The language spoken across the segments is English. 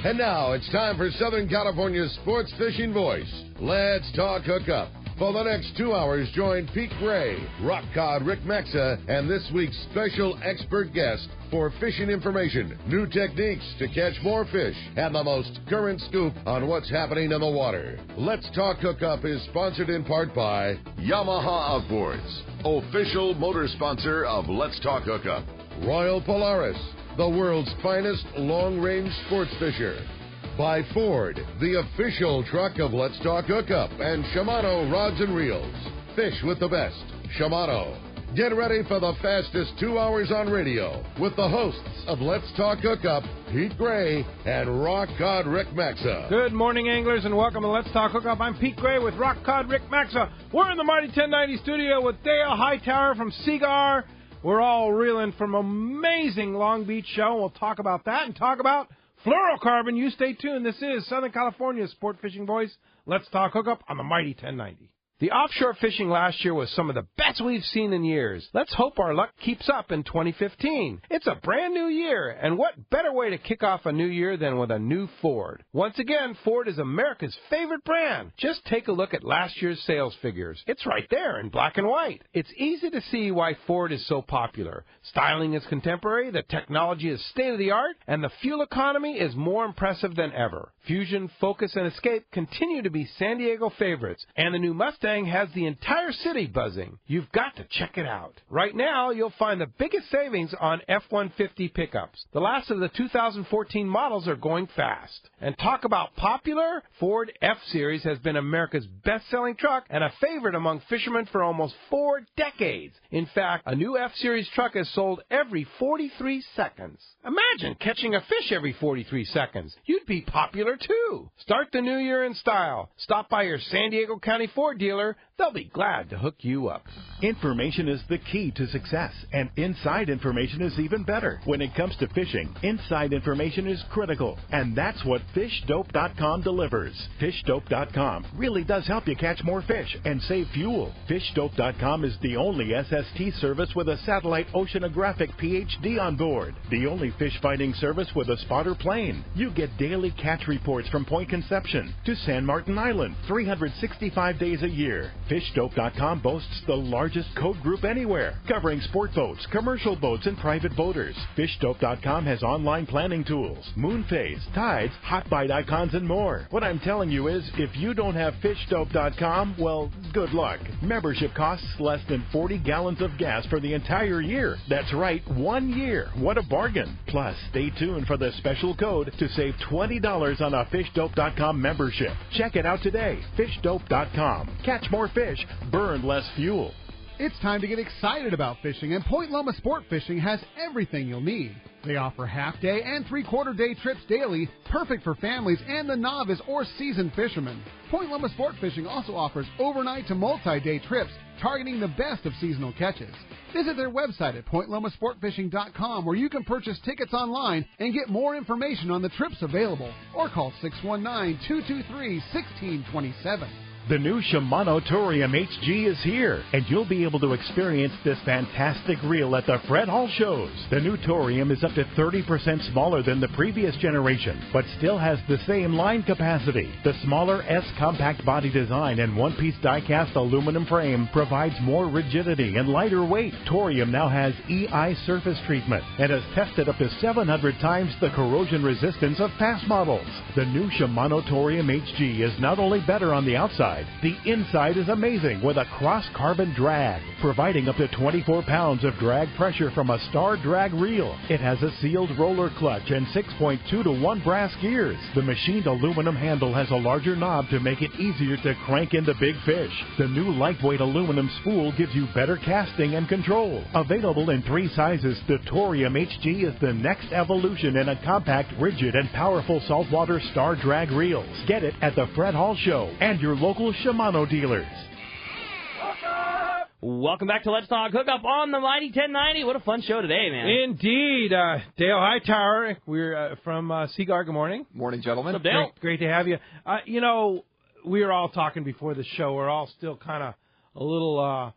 And now it's time for Southern California's sports fishing voice. Let's talk hookup. For the next 2 hours, join Pete Gray, rock cod Rick Maxa, and this week's special expert guest for fishing information, new techniques to catch more fish, and the most current scoop on what's happening in the water. Let's Talk Hookup is sponsored in part by Yamaha Outboards, official motor sponsor of Let's Talk Hookup. Royal Polaris, the world's finest long-range sports fisher. By Ford, the official truck of Let's Talk Hookup, and Shimano Rods and Reels. Fish with the best. Shimano. Get ready for the fastest 2 hours on radio with the hosts of Let's Talk Hookup, Pete Gray and Rock Cod Rick Maxa. Good morning, anglers, and welcome to Let's Talk Hookup. I'm Pete Gray with Rock Cod Rick Maxa. We're in the Mighty 1090 studio with Dale Hightower from Cigar. We're all reeling from an amazing Long Beach show. We'll talk about that and talk about fluorocarbon. You stay tuned. This is Southern California's sport fishing voice. Let's Talk Hookup on the Mighty 1090. The offshore fishing last year was some of the best we've seen in years. Let's hope our luck keeps up in 2015. It's a brand new year, and what better way to kick off a new year than with a new Ford? Once again, Ford is America's favorite brand. Just take a look at last year's sales figures. It's right there in black and white. It's easy to see why Ford is so popular. Styling is contemporary, the technology is state-of-the-art, and the fuel economy is more impressive than ever. Fusion, Focus, and Escape continue to be San Diego favorites, and the new Mustang has the entire city buzzing. You've got to check it out. Right now, you'll find the biggest savings on F-150 pickups. The last of the 2014 models are going fast. And talk about popular, Ford F-Series has been America's best-selling truck and a favorite among fishermen for almost 4 decades. In fact, a new F-Series truck is sold every 43 seconds. Imagine catching a fish every 43 seconds. You'd be popular, too. Start the new year in style. Stop by your San Diego County Ford dealer. They'll be glad to hook you up. Information is the key to success, and inside information is even better. When it comes to fishing, inside information is critical, and that's what FishDope.com delivers. FishDope.com really does help you catch more fish and save fuel. FishDope.com is the only SST service with a satellite oceanographic PhD on board, the only fish finding service with a spotter plane. You get daily catch reports from Point Conception to San Martin Island, 365 days a year. FishDope.com boasts the largest code group anywhere, covering sport boats, commercial boats, and private boaters. FishDope.com has online planning tools, moon phase, tides, hot bite icons, and more. What I'm telling you is, if you don't have FishDope.com, well, good luck. Membership costs less than 40 gallons of gas for the entire year. That's right, 1 year. What a bargain. Plus, stay tuned for the special code to save $20 on a FishDope.com membership. Check it out today. FishDope.com. Catch more fish, burn less fuel. It's time to get excited about fishing, and Point Loma Sport Fishing has everything you'll need. They offer half-day and three-quarter-day trips daily, perfect for families and the novice or seasoned fishermen. Point Loma Sport Fishing also offers overnight to multi-day trips, targeting the best of seasonal catches. Visit their website at pointlomasportfishing.com, where you can purchase tickets online and get more information on the trips available, or call 619-223-1627. The new Shimano Torium HG is here, and you'll be able to experience this fantastic reel at the Fred Hall shows. The new Torium is up to 30% smaller than the previous generation, but still has the same line capacity. The smaller S-compact body design and one-piece die-cast aluminum frame provides more rigidity and lighter weight. Torium now has EI surface treatment and has tested up to 700 times the corrosion resistance of past models. The new Shimano Torium HG is not only better on the outside, the inside is amazing with a cross-carbon drag, providing up to 24 pounds of drag pressure from a Star drag reel. It has a sealed roller clutch and 6.2 to 1 brass gears. The machined aluminum handle has a larger knob to make it easier to crank in the big fish. The new lightweight aluminum spool gives you better casting and control. Available in 3 sizes, the Torium HG is the next evolution in a compact, rigid, and powerful saltwater Star drag reels. Get it at the Fred Hall Show and your local Shimano dealers. Welcome back to Let's Talk Hookup on the Mighty 1090. What a fun show today, man. Indeed. Dale Hightower, we're from Cigar. Good morning. Morning, gentlemen. What's up, Dale? Great to have you. You know, we were all talking before the show. We're all still kind of a little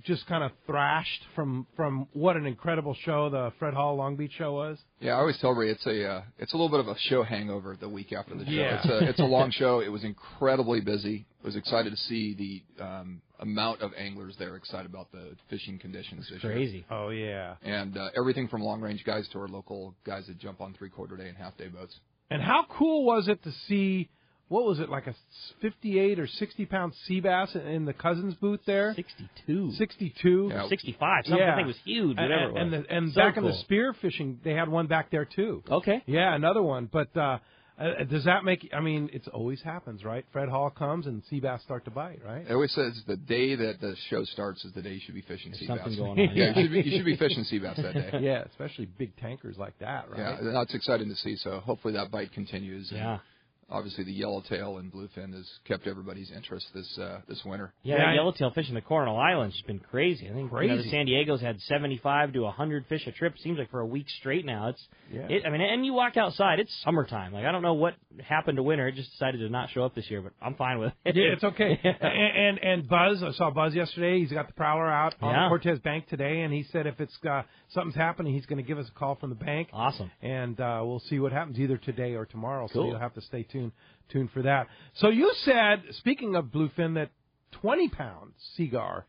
just kind of thrashed from what an incredible show the Fred Hall Long Beach show was? Yeah, I always tell Ray it's a little bit of a show hangover the week after the show. Yeah. It's a long show. It was incredibly busy. I was excited to see the amount of anglers there excited about the fishing conditions this year. Crazy. Oh, yeah. And everything from long-range guys to our local guys that jump on three-quarter day and half-day boats. And how cool was it to see, what was it, like a 58 or 60-pound sea bass in the Cousins booth there? 62. 62. Yeah. 65. Something I think was huge. Whatever it was. And So back in cool. the spear fishing, they had one back there, too. Okay. Yeah, another one. But does that make, I mean, it always happens, right? Fred Hall comes and sea bass start to bite, right? It always says the day that the show starts is the day you should be fishing sea bass. Something going on. Yeah, you should be fishing sea bass that day. Yeah, especially big tankers like that, right? Yeah, that's exciting to see. So hopefully that bite continues. Yeah. And obviously the yellowtail and bluefin has kept everybody's interest this winter. Yeah, yellowtail fishing the Coronel Islands has been crazy. I think the San Diego's had 75 to 100 fish a trip. Seems like for a week straight now. And you walk outside, it's summertime. Like I don't know what happened to winter. It just decided to not show up this year, but I'm fine with it. Yeah, it's okay. And Buzz, I saw Buzz yesterday. He's got the prowler out on the Cortez Bank today, and he said if it's something's happening, he's going to give us a call from the bank. Awesome. And we'll see what happens either today or tomorrow. Cool. So you'll have to stay tuned for that. So you said, speaking of bluefin, that 20-pound Cigar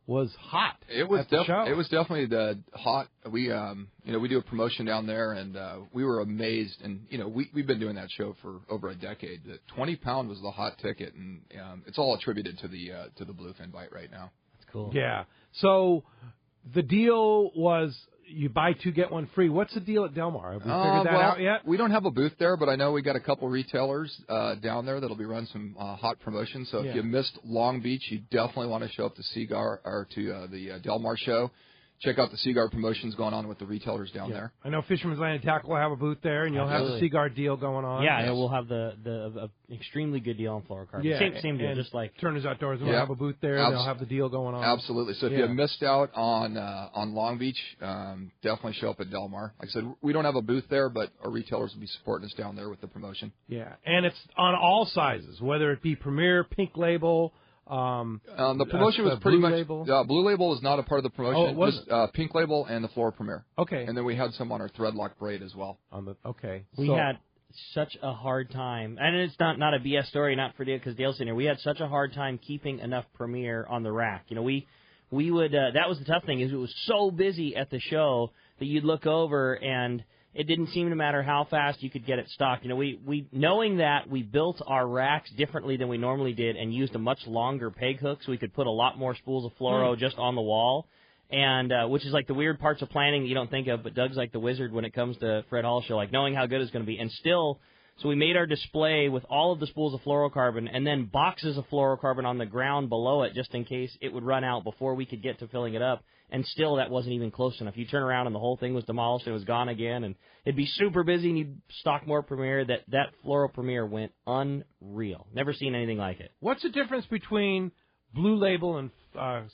was hot. It was at the show. It was definitely the hot. We we do a promotion down there, and we were amazed. And we've been doing that show for over a decade. The 20-pound was the hot ticket, and it's all attributed to the bluefin bite right now. That's cool. Yeah. So the deal was you buy two, get one free. What's the deal at Del Mar? Have we figured that out yet? We don't have a booth there, but I know we got a couple retailers down there that'll be running some hot promotions. So if you missed Long Beach, you definitely want to show up to Cigar or to the Del Mar show. Check out the Cigar promotions going on with the retailers down there. I know Fisherman's Land and Tackle will have a booth there, and you'll have the Cigar deal going on. Yeah, we'll have the extremely good deal on fluorocarbon. Yeah, same deal, just like Turner's Outdoors will have a booth there, and they'll have the deal going on. Absolutely. So if you missed out on Long Beach, definitely show up at Del Mar. Like I said, we don't have a booth there, but our retailers will be supporting us down there with the promotion. Yeah, and it's on all sizes, whether it be Premier, Pink Label. The promotion was pretty much Label. Blue Label was not a part of the promotion. Oh, it wasn't. Just Pink Label and the Flora Premier. Okay. And then we had some on our threadlock braid as well. We had such a hard time, and it's not a BS story, not for Dale because Dale's in here. We had such a hard time keeping enough Premier on the rack. We would that was the tough thing is it was so busy at the show that you'd look over and it didn't seem to matter how fast you could get it stocked. We knowing that we built our racks differently than we normally did and used a much longer peg hook so we could put a lot more spools of fluoro just on the wall, and which is like the weird parts of planning that you don't think of, but Doug's like the wizard when it comes to Fred Hall show, like knowing how good it's going to be. And still, so we made our display with all of the spools of fluorocarbon and then boxes of fluorocarbon on the ground below it just in case it would run out before we could get to filling it up. And still, that wasn't even close enough. You turn around and the whole thing was demolished and it was gone again. And it'd be super busy and you'd stock more Premier. That Fluoro Premier went unreal. Never seen anything like it. What's the difference between Blue Label and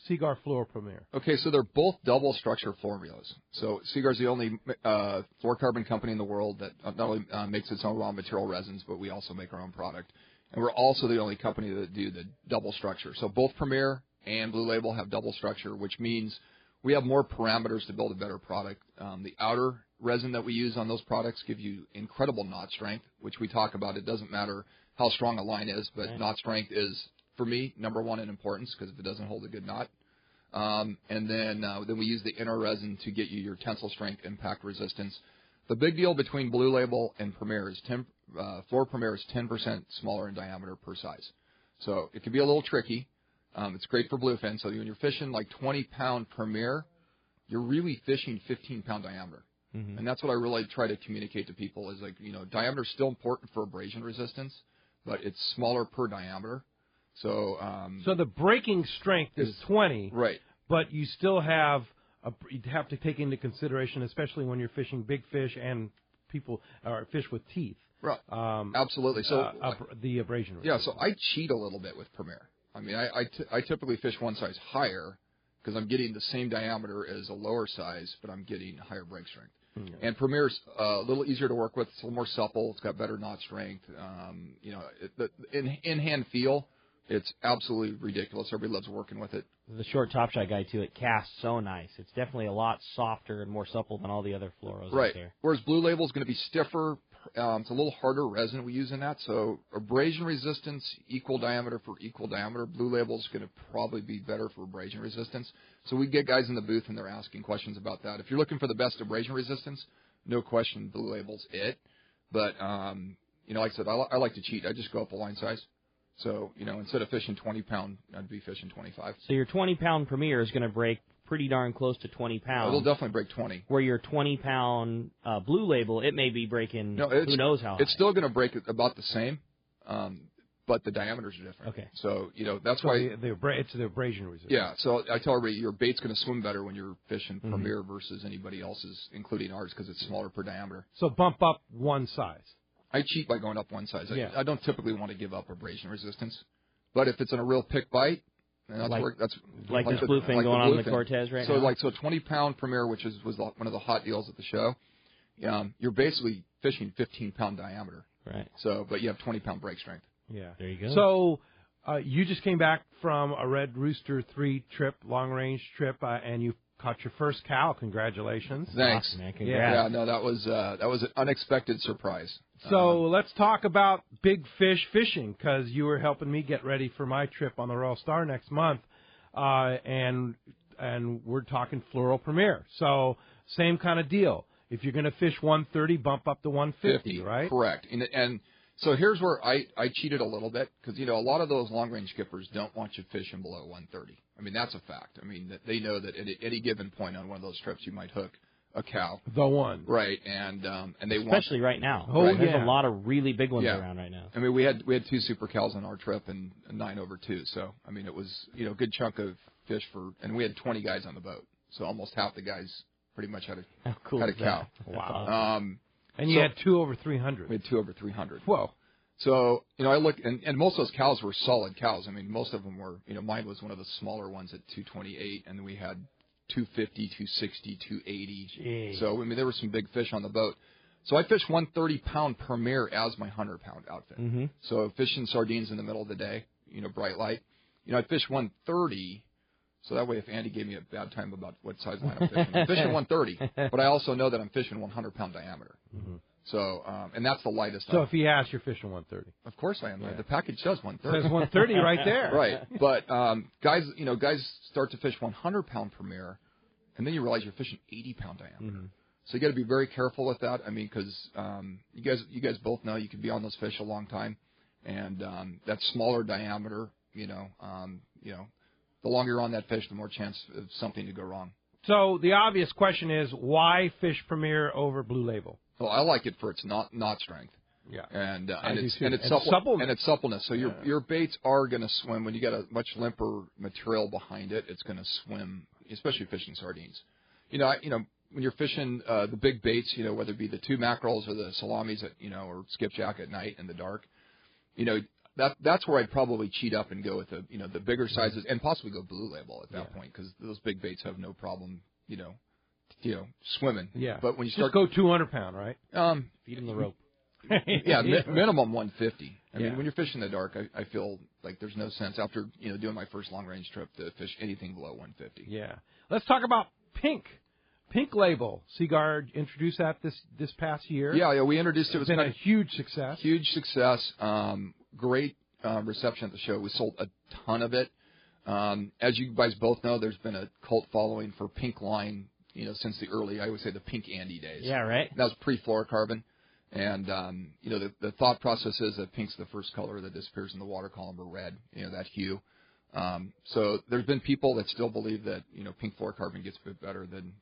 Cigar Fluoro Premier? Okay, so they're both double structure formulas. So Cigar's the only fluorocarbon company in the world that not only makes its own raw material resins, but we also make our own product. And we're also the only company that do the double structure. So both Premier and Blue Label have double structure, which means we have more parameters to build a better product. The outer resin that we use on those products give you incredible knot strength, which we talk about. It doesn't matter how strong a line is, but knot strength is, for me, number one in importance because if it doesn't hold a good knot. And then we use the inner resin to get you your tensile strength, impact resistance. The big deal between Blue Label and Premier is Flora Premier is 10% smaller in diameter per size. So it can be a little tricky. It's great for bluefin. So when you're fishing like 20-pound Premier, you're really fishing 15-pound diameter. Mm-hmm. And that's what I really try to communicate to people is like, diameter is still important for abrasion resistance, but it's smaller per diameter. So the breaking strength is 20. Right. But you still have you'd have to take into consideration, especially when you're fishing big fish and fish with teeth. Right. Absolutely. So the abrasion resistance. Yeah, so I cheat a little bit with Premier. I mean, I typically fish one size higher because I'm getting the same diameter as a lower size, but I'm getting higher break strength. Mm-hmm. And Premier's a little easier to work with. It's a little more supple. It's got better knot strength. The in-hand feel, It's absolutely ridiculous. Everybody loves working with it. The short top shot guy, too, it casts so nice. It's definitely a lot softer and more supple than all the other fluoros out there. Whereas Blue Label is going to be stiffer. It's a little harder resin we use in that. So abrasion resistance, equal diameter for equal diameter. Blue Label is going to probably be better for abrasion resistance. So we get guys in the booth, and they're asking questions about that. If you're looking for the best abrasion resistance, no question, Blue Label's it. But, like I said, I like to cheat. I just go up a line size. So, instead of fishing 20-pound, I'd be fishing 25. So your 20-pound Premier is going to break pretty darn close to 20 pounds. It'll definitely break 20. Where your 20-pound Blue Label, it may be breaking who knows how high. It's still going to break about the same, but the diameters are different. Okay. So, that's why... It's the abrasion resistance. Yeah, so I tell everybody your bait's going to swim better when you're fishing Premier versus anybody else's, including ours, because it's smaller per diameter. So bump up one size. I cheat by going up one size. Yeah. I don't typically want to give up abrasion resistance, but if it's in a real pick bite, and that's like this bluefin going on in the Cortez right now. So a 20-pound Premier, which was one of the hot deals at the show, you're basically fishing 15-pound diameter. Right. So, but you have 20-pound break strength. Yeah. There you go. So you just came back from a Red Rooster 3 trip, long-range trip, and you caught your first cow. Congratulations. Thanks. Awesome, man. Congrats. Yeah, no, that was an unexpected surprise. So let's talk about big fish fishing, because you were helping me get ready for my trip on the Royal Star next month, and we're talking fluoro Premier. So same kind of deal. If you're going to fish 130, bump up to 150, right? Correct. And so here's where I cheated a little bit, because a lot of those long-range skippers don't want you fishing below 130. I mean, that's a fact. I mean, they know that at any given point on one of those trips you might hook a cow. The one. Right, and they especially right now. Oh, right. There's yeah. a lot of really big ones around right now. I mean, we had 2 super cows on our trip and 9 over 2. So, I mean, it was, a good chunk of fish and we had 20 guys on the boat. So almost half the guys pretty much had a cow. Wow. And you had 2 over 300. We had 2 over 300. Whoa. So, I look, and most of those cows were solid cows. I mean, most of them were, mine was one of the smaller ones at 228, and then we had 250, 260, 280. Jeez. So, I mean, there were some big fish on the boat. So I fished 130-pound Premier as my 100-pound outfit. Mm-hmm. So fishing sardines in the middle of the day, bright light. I fished 130, so that way if Andy gave me a bad time about what size line I'm fishing, I'm fishing 130, but I also know that I'm fishing 100-pound diameter. Mm-hmm. So, and that's the lightest. So if he asks, you're fishing 130. Of course I am. Yeah. The package says 130. It says 130 right there. Right. But guys start to fish 100-pound Premier, and then you realize you're fishing 80-pound diameter. Mm-hmm. So you got to be very careful with that. I mean, because you guys both know you can be on those fish a long time, and that smaller diameter, the longer you're on that fish, the more chance of something to go wrong. So the obvious question is, why fish Premier over Blue Label? Well, I like it for its knot strength. Yeah. And its suppleness. And its suppleness. So your baits are going to swim when you got a much limper material behind it. It's going to swim, especially fishing sardines. When you're fishing the big baits, whether it be the 2 mackerels or the salamis or skipjack at night in the dark, that's where I'd probably cheat up and go with the bigger sizes and possibly go Blue Label at that point, because those big baits have no problem, swimming. Yeah. But when you just go 200-pound, right? Feed him the rope. Minimum 150. I mean, when you're fishing in the dark, I feel like there's no sense after doing my first long range trip to fish anything below 150. Yeah. Let's talk about Pink Label. Cigar introduced that this past year. Yeah, we introduced it. It was been a huge success. Huge success. Great reception at the show. We sold a ton of it. As you guys both know, there's been a cult following for Pink line, since the early, I would say, the Pink Andy days. Yeah, right. That was pre-fluorocarbon. And, the thought process is that pink's the first color that disappears in the water column, or red, that hue. So there's been people that still believe that, pink fluorocarbon gets a bit better than,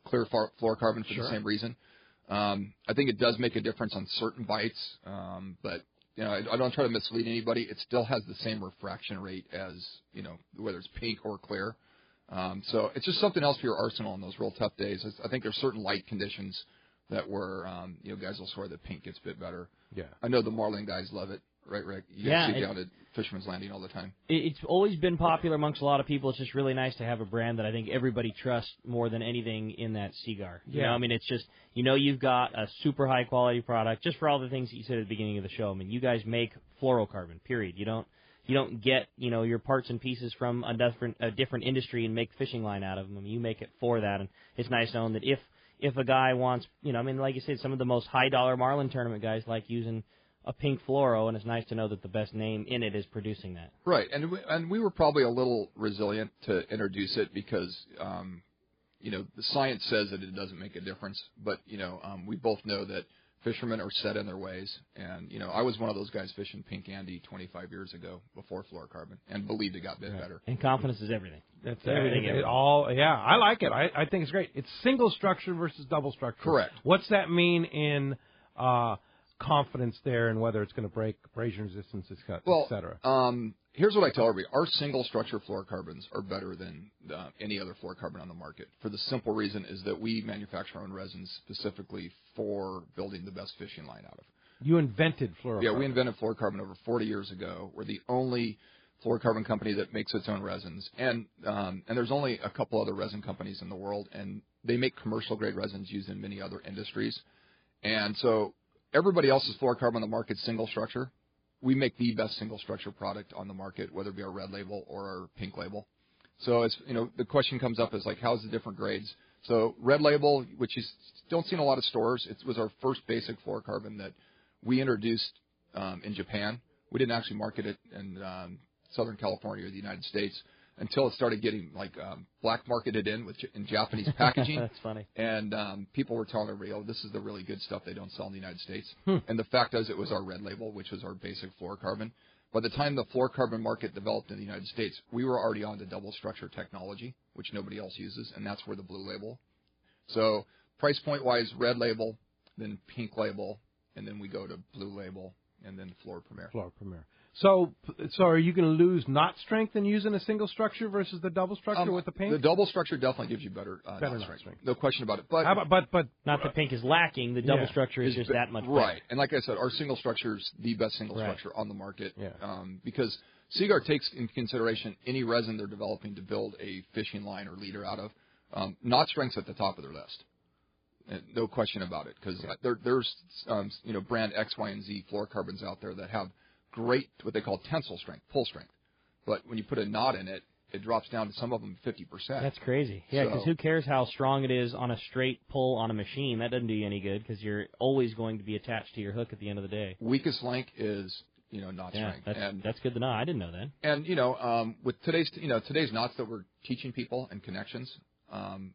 clear fluorocarbon for the same reason. I think it does make a difference on certain bites, but, I don't try to mislead anybody. It still has the same refraction rate as, whether it's pink or clear. So it's just something else for your arsenal on those real tough days. I think there's certain light conditions that where, guys will swear that pink gets a bit better. Yeah. I know the marlin guys love it. Right, Rick? You guys see down at Fisherman's Landing all the time. It's always been popular amongst a lot of people. It's just really nice to have a brand that I think everybody trusts more than anything in that Cigar. Yeah. I mean, it's just, you've got a super high-quality product, just for all the things that you said at the beginning of the show. I mean, you guys make fluorocarbon, period. You you don't get, your parts and pieces from a different industry and make fishing line out of them. I mean, you make it for that, and it's nice knowing that if a guy wants, like you said, some of the most high-dollar marlin tournament guys like using a pink fluoro, and it's nice to know that the best name in it is producing that. Right, and we were probably a little resilient to introduce it because, the science says that it doesn't make a difference, but, we both know that fishermen are set in their ways, and, I was one of those guys fishing Pink Andy 25 years ago before fluorocarbon and believed it got better. And confidence is everything. That's everything. I like it. I think it's great. It's single structure versus double structure. Correct. What's that mean in confidence there and whether it's going to break abrasion resistance, et cetera? Here's what I tell everybody. Our single structure fluorocarbons are better than any other fluorocarbon on the market for the simple reason is that we manufacture our own resins specifically for building the best fishing line out of. You invented fluorocarbon. Yeah, we invented fluorocarbon over 40 years ago. We're the only fluorocarbon company that makes its own resins. And there's only a couple other resin companies in the world, and they make commercial-grade resins used in many other industries. And so everybody else's fluorocarbon on the market is single structure. We make the best single structure product on the market, whether it be our red label or our pink label. So it's, the question comes up is like, how's the different grades? So red label, which you don't see in a lot of stores, it was our first basic fluorocarbon that we introduced in Japan. We didn't actually market it in Southern California or the United States until it started getting black marketed in Japanese packaging. That's funny. And people were telling everybody, this is the really good stuff they don't sell in the United States. And the fact is it was our red label, which was our basic fluorocarbon. By the time the fluorocarbon market developed in the United States, we were already on to double structure technology, which nobody else uses, and that's where the blue label. So price point-wise, red label, then pink label, and then we go to blue label, and then Fluor Premier. Fluor Premier. So are you going to lose knot strength in using a single structure versus the double structure with the pink? The double structure definitely gives you better knot strength. No question about it. But not the pink is lacking. The double structure is just that much better. Right. And like I said, our single structure is the best single structure on the market because Cigar takes into consideration any resin they're developing to build a fishing line or leader out of. Knot strength's at the top of their list. No question about it because there's brand X, Y, and Z fluorocarbons out there that have great, what they call tensile strength, pull strength. But when you put a knot in it, it drops down to some of them 50%. That's crazy. Yeah, because who cares how strong it is on a straight pull on a machine? That doesn't do you any good because you're always going to be attached to your hook at the end of the day. Weakest link is, knot strength. That's good to know. I didn't know that. And, with today's knots that we're teaching people and connections,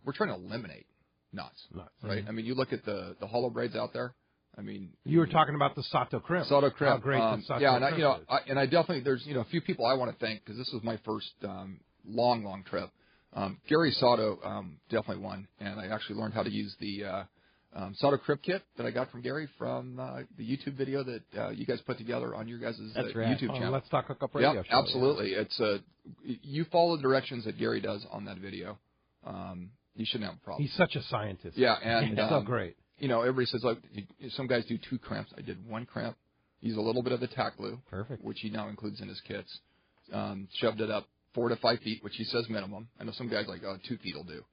we're trying to eliminate knots. Right? I mean, you look at the hollow braids out there. I mean, you were talking about the Sato crimp. Sato crimp. How great the Sato crimp is. And I definitely there's a few people I want to thank because this was my first long trip. Gary Sato definitely won, and I actually learned how to use the Sato crimp kit that I got from Gary from the YouTube video that you guys put together on your guys' YouTube channel. Let's Talk Hookup Radio. Yeah, absolutely. It's you follow the directions that Gary does on that video. You shouldn't have a problem. He's such a scientist. Yeah, and it's so great. Everybody says, some guys do 2 crimps. I did 1 crimp, use a little bit of the tack glue, which he now includes in his kits, shoved it up 4 to 5 feet, which he says minimum. I know some guys 2 feet will do.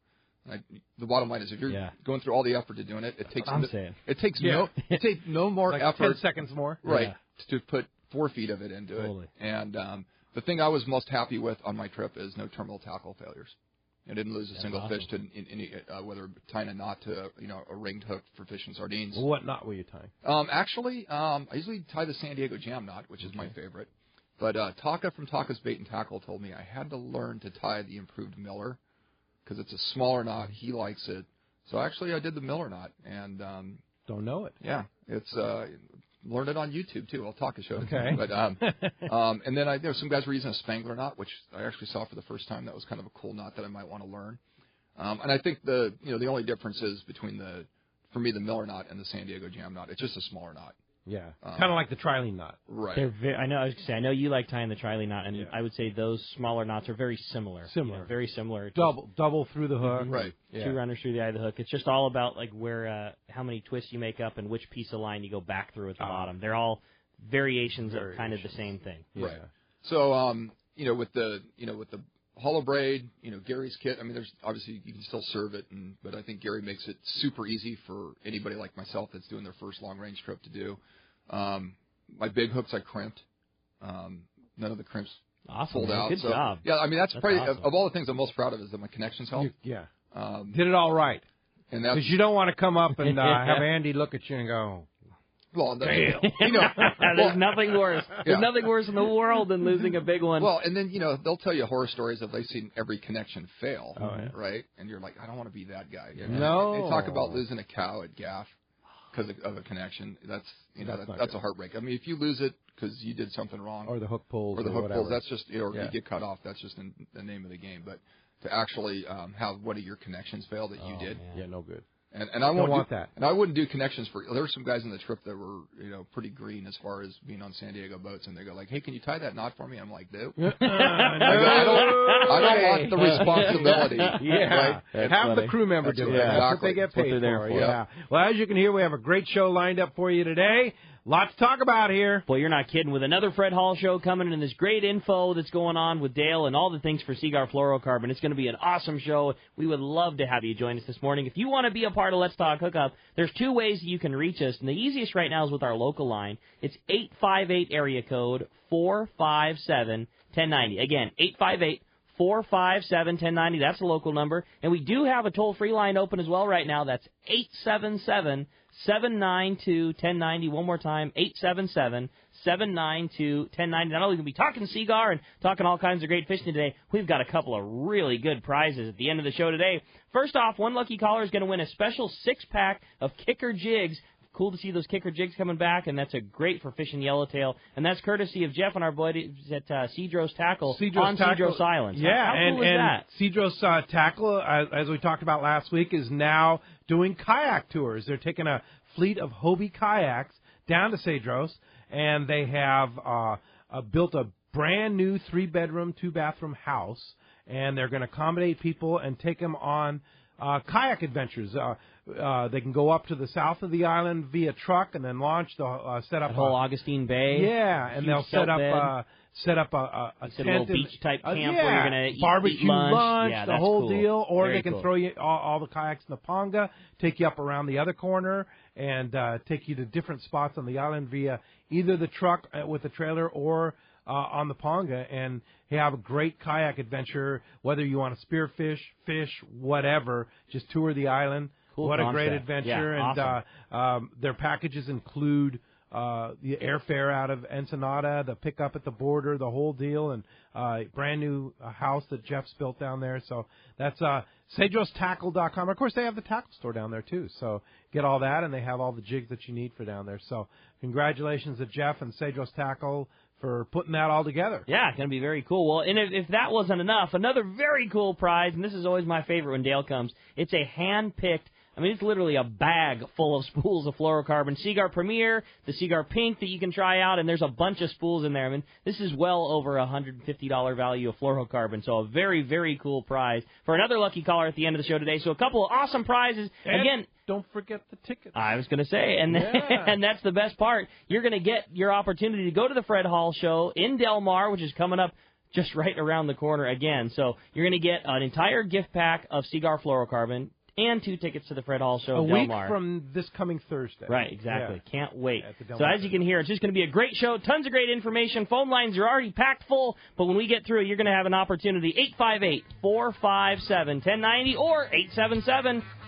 The bottom line is if you're going through all the effort to doing it, it takes no more effort. 10 seconds more. Right, to put 4 feet of it into it. And the thing I was most happy with on my trip is no terminal tackle failures. I didn't lose a single fish to any, whether tying a knot to a ringed hook for fishing sardines. Well, what knot were you tying? Actually, I usually tie the San Diego jam knot, which is my favorite. But Taka from Taka's Bait and Tackle told me I had to learn to tie the improved Miller because it's a smaller knot. He likes it. So actually, I did the Miller knot and don't know it. Yeah, it's learned it on YouTube too. I'll talk a show. Okay. But and then some guys were using a Spangler knot, which I actually saw for the first time. That was kind of a cool knot that I might want to learn. And I think the only difference is between for me the Miller knot and the San Diego jam knot. It's just a smaller knot. Yeah, kind of like the trilene knot. Right. I know you like tying the trilene knot, and I would say those smaller knots are very similar. Very similar. Double through the hook. Right. 2 runners through the eye of the hook. It's just all about where how many twists you make up and which piece of line you go back through at the bottom. They're all variations of kind of the same thing. Yeah. Right. So with the hollow braid, Gary's kit. I mean, there's obviously you can still serve it, but I think Gary makes it super easy for anybody like myself that's doing their first long range trip to do. My big hooks I crimped. None of the crimps awesome, pulled out. Good job. Yeah, I mean, that's probably, awesome. of all the things I'm most proud of is that my connections help. Yeah. Did it all right. Because you don't want to come up and have Andy look at you and go, well, damn. There's nothing worse. There's nothing worse in the world than losing a big one. Well, and then, they'll tell you horror stories of they've seen every connection fail, right? And you're like, I don't want to be that guy. No. They talk about losing a cow at gaff because of a connection. That's a heartbreak. I mean, if you lose it because you did something wrong. Or the hook pulls. That's just, or you get cut off. That's just the name of the game. But to actually have one of your connections fail that you did. Yeah, no good. And I don't want that. And I wouldn't do connections for. There were some guys on the trip that were pretty green as far as being on San Diego boats, and they go like, "Hey, can you tie that knot for me?" I'm like, "No." I don't want the responsibility. Yeah, right? Have the crew member do it. That's what they get paid for. Yeah. Well, as you can hear, we have a great show lined up for you today. Lots to talk about here. Boy, you're not kidding. With another Fred Hall show coming and this great info that's going on with Dale and all the things for Cigar Fluorocarbon, it's going to be an awesome show. We would love to have you join us this morning. If you want to be a part of Let's Talk Hookup, there's two ways you can reach us, and the easiest right now is with our local line. It's 858 area code 457-1090. Again, 858-457-1090. That's the local number. And we do have a toll-free line open as well right now. That's 877-792-1090. One more time, 877-792-1090. Not only can we be talking Cigar and talking all kinds of great fishing today, we've got a couple of really good prizes at the end of the show today. First off, one lucky caller is going to win a special 6-pack of kicker jigs. Cool to see those kicker jigs coming back, and that's a great for fishing yellowtail. And that's courtesy of Jeff and our boys at Cedros Tackle on Cedros Island. Yeah, how cool is that? Cedros Tackle, as we talked about last week, is now doing kayak tours. They're taking a fleet of Hobie kayaks down to Cedros, and they have built a brand new 3-bedroom, 2-bathroom house, and they're going to accommodate people and take them on kayak adventures. They can go up to the south of the island via truck and then launch the set up the whole Augustine Bay. Yeah, and they'll set up a tent, little beach type camp where you're going to barbecue eat lunch. Yeah, the whole cool. deal. Or Very they can cool. throw you all the kayaks in the Ponga, take you up around the other corner, and take you to different spots on the island via either the truck with the trailer or on the Ponga, and have a great kayak adventure, whether you want to spearfish, fish, whatever, just tour the island. Cool what concept. A great adventure. Yeah, and their packages include the airfare out of Ensenada, the pickup at the border, the whole deal, and brand new house that Jeff's built down there. So that's CedrosTackle.com. Of course, they have the tackle store down there, too. So get all that, and they have all the jigs that you need for down there. So congratulations to Jeff and Cedros Tackle for putting that all together. Yeah, it's going to be very cool. Well, and if that wasn't enough, another very cool prize, and this is always my favorite when Dale comes, it's a hand-picked, it's literally a bag full of spools of fluorocarbon. Cigar Premier, the Cigar Pink that you can try out, and there's a bunch of spools in there. This is well over $150 value of fluorocarbon, so a very, very cool prize for another lucky caller at the end of the show today. So a couple of awesome prizes. And again, don't forget the tickets. I was going to say, and that's the best part. You're going to get your opportunity to go to the Fred Hall show in Del Mar, which is coming up just right around the corner again. So you're going to get an entire gift pack of Cigar Fluorocarbon and 2 tickets to the Fred Hall show in Del Mar. A week from this coming Thursday. Right, exactly. Yeah. Can't wait. So Mar as you can hear, it's just going to be a great show. Tons of great information. Phone lines are already packed full, but when we get through, you're going to have an opportunity. 858-457-1090 or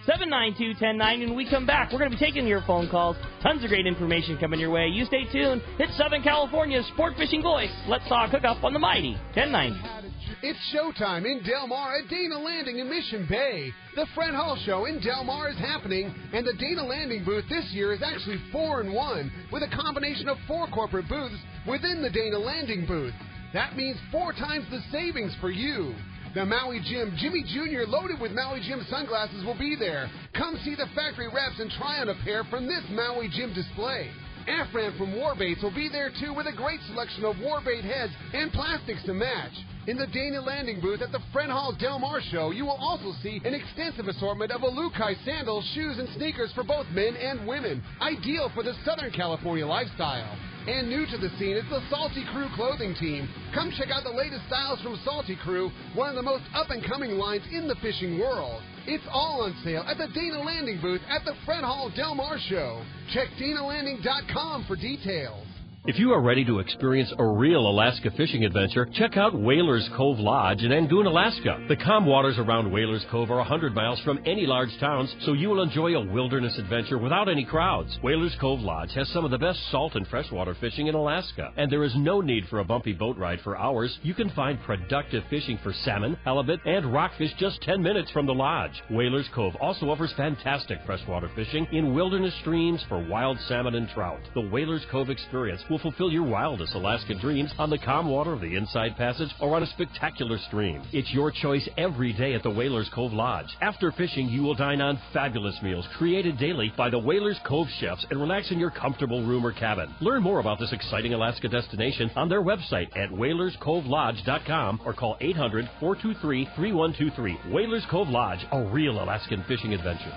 877-792-1090. When we come back, we're going to be taking your phone calls. Tons of great information coming your way. You stay tuned. It's Southern California's sport fishing voice. Let's talk hookup on the mighty 1090. It's showtime in Del Mar at Dana Landing in Mission Bay. The Fred Hall Show in Del Mar is happening, and the Dana Landing booth this year is actually 4-in-1, with a combination of 4 corporate booths within the Dana Landing booth. That means 4 times the savings for you. The Maui Jim Jimmy Jr. loaded with Maui Jim sunglasses will be there. Come see the factory reps and try on a pair from this Maui Jim display. Afran from Warbaits will be there too with a great selection of warbait heads and plastics to match. In the Dana Landing booth at the Fred Hall Del Mar show, you will also see an extensive assortment of Alukai sandals, shoes, and sneakers for both men and women, ideal for the Southern California lifestyle. And new to the scene is the Salty Crew clothing team. Come check out the latest styles from Salty Crew, one of the most up-and-coming lines in the fishing world. It's all on sale at the Dana Landing booth at the Fred Hall Del Mar show. Check DanaLanding.com for details. If you are ready to experience a real Alaska fishing adventure, check out Whalers Cove Lodge in Angoon, Alaska. The calm waters around Whalers Cove are 100 miles from any large towns, so you will enjoy a wilderness adventure without any crowds. Whalers Cove Lodge has some of the best salt and freshwater fishing in Alaska, and there is no need for a bumpy boat ride for hours. You can find productive fishing for salmon, halibut, and rockfish just 10 minutes from the lodge. Whalers Cove also offers fantastic freshwater fishing in wilderness streams for wild salmon and trout. The Whalers Cove experience will fulfill your wildest Alaska dreams on the calm water of the Inside Passage or on a spectacular stream. It's your choice every day at the Whalers Cove Lodge. After fishing, you will dine on fabulous meals created daily by the Whalers Cove chefs and relax in your comfortable room or cabin. Learn more about this exciting Alaska destination on their website at whalerscovelodge.com or call 800-423-3123. Whalers Cove Lodge, a real Alaskan fishing adventure.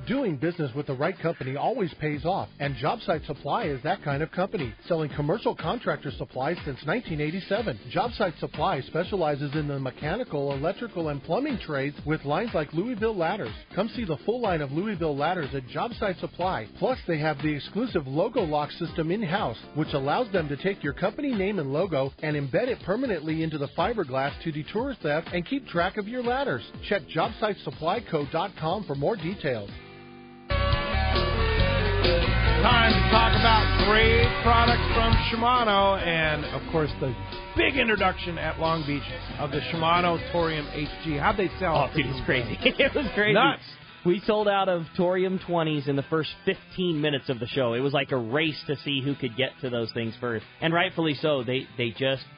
Doing business with the right company always pays off, and Jobsite Supply is that kind of company, selling commercial contractor supplies since 1987. Jobsite Supply specializes in the mechanical, electrical, and plumbing trades with lines like Louisville Ladders. Come see the full line of Louisville Ladders at Jobsite Supply. Plus, they have the exclusive logo lock system in-house, which allows them to take your company name and logo and embed it permanently into the fiberglass to deter theft and keep track of your ladders. Check JobsiteSupplyCo.com for more details. Time to talk about great products from Shimano, and of course the big introduction at Long Beach of the Shimano Torium HG. How'd they sell? Oh, dude, it's crazy. It was crazy. Nuts. We sold out of Torium 20s in the first 15 minutes of the show. It was like a race to see who could get to those things first, and rightfully so. They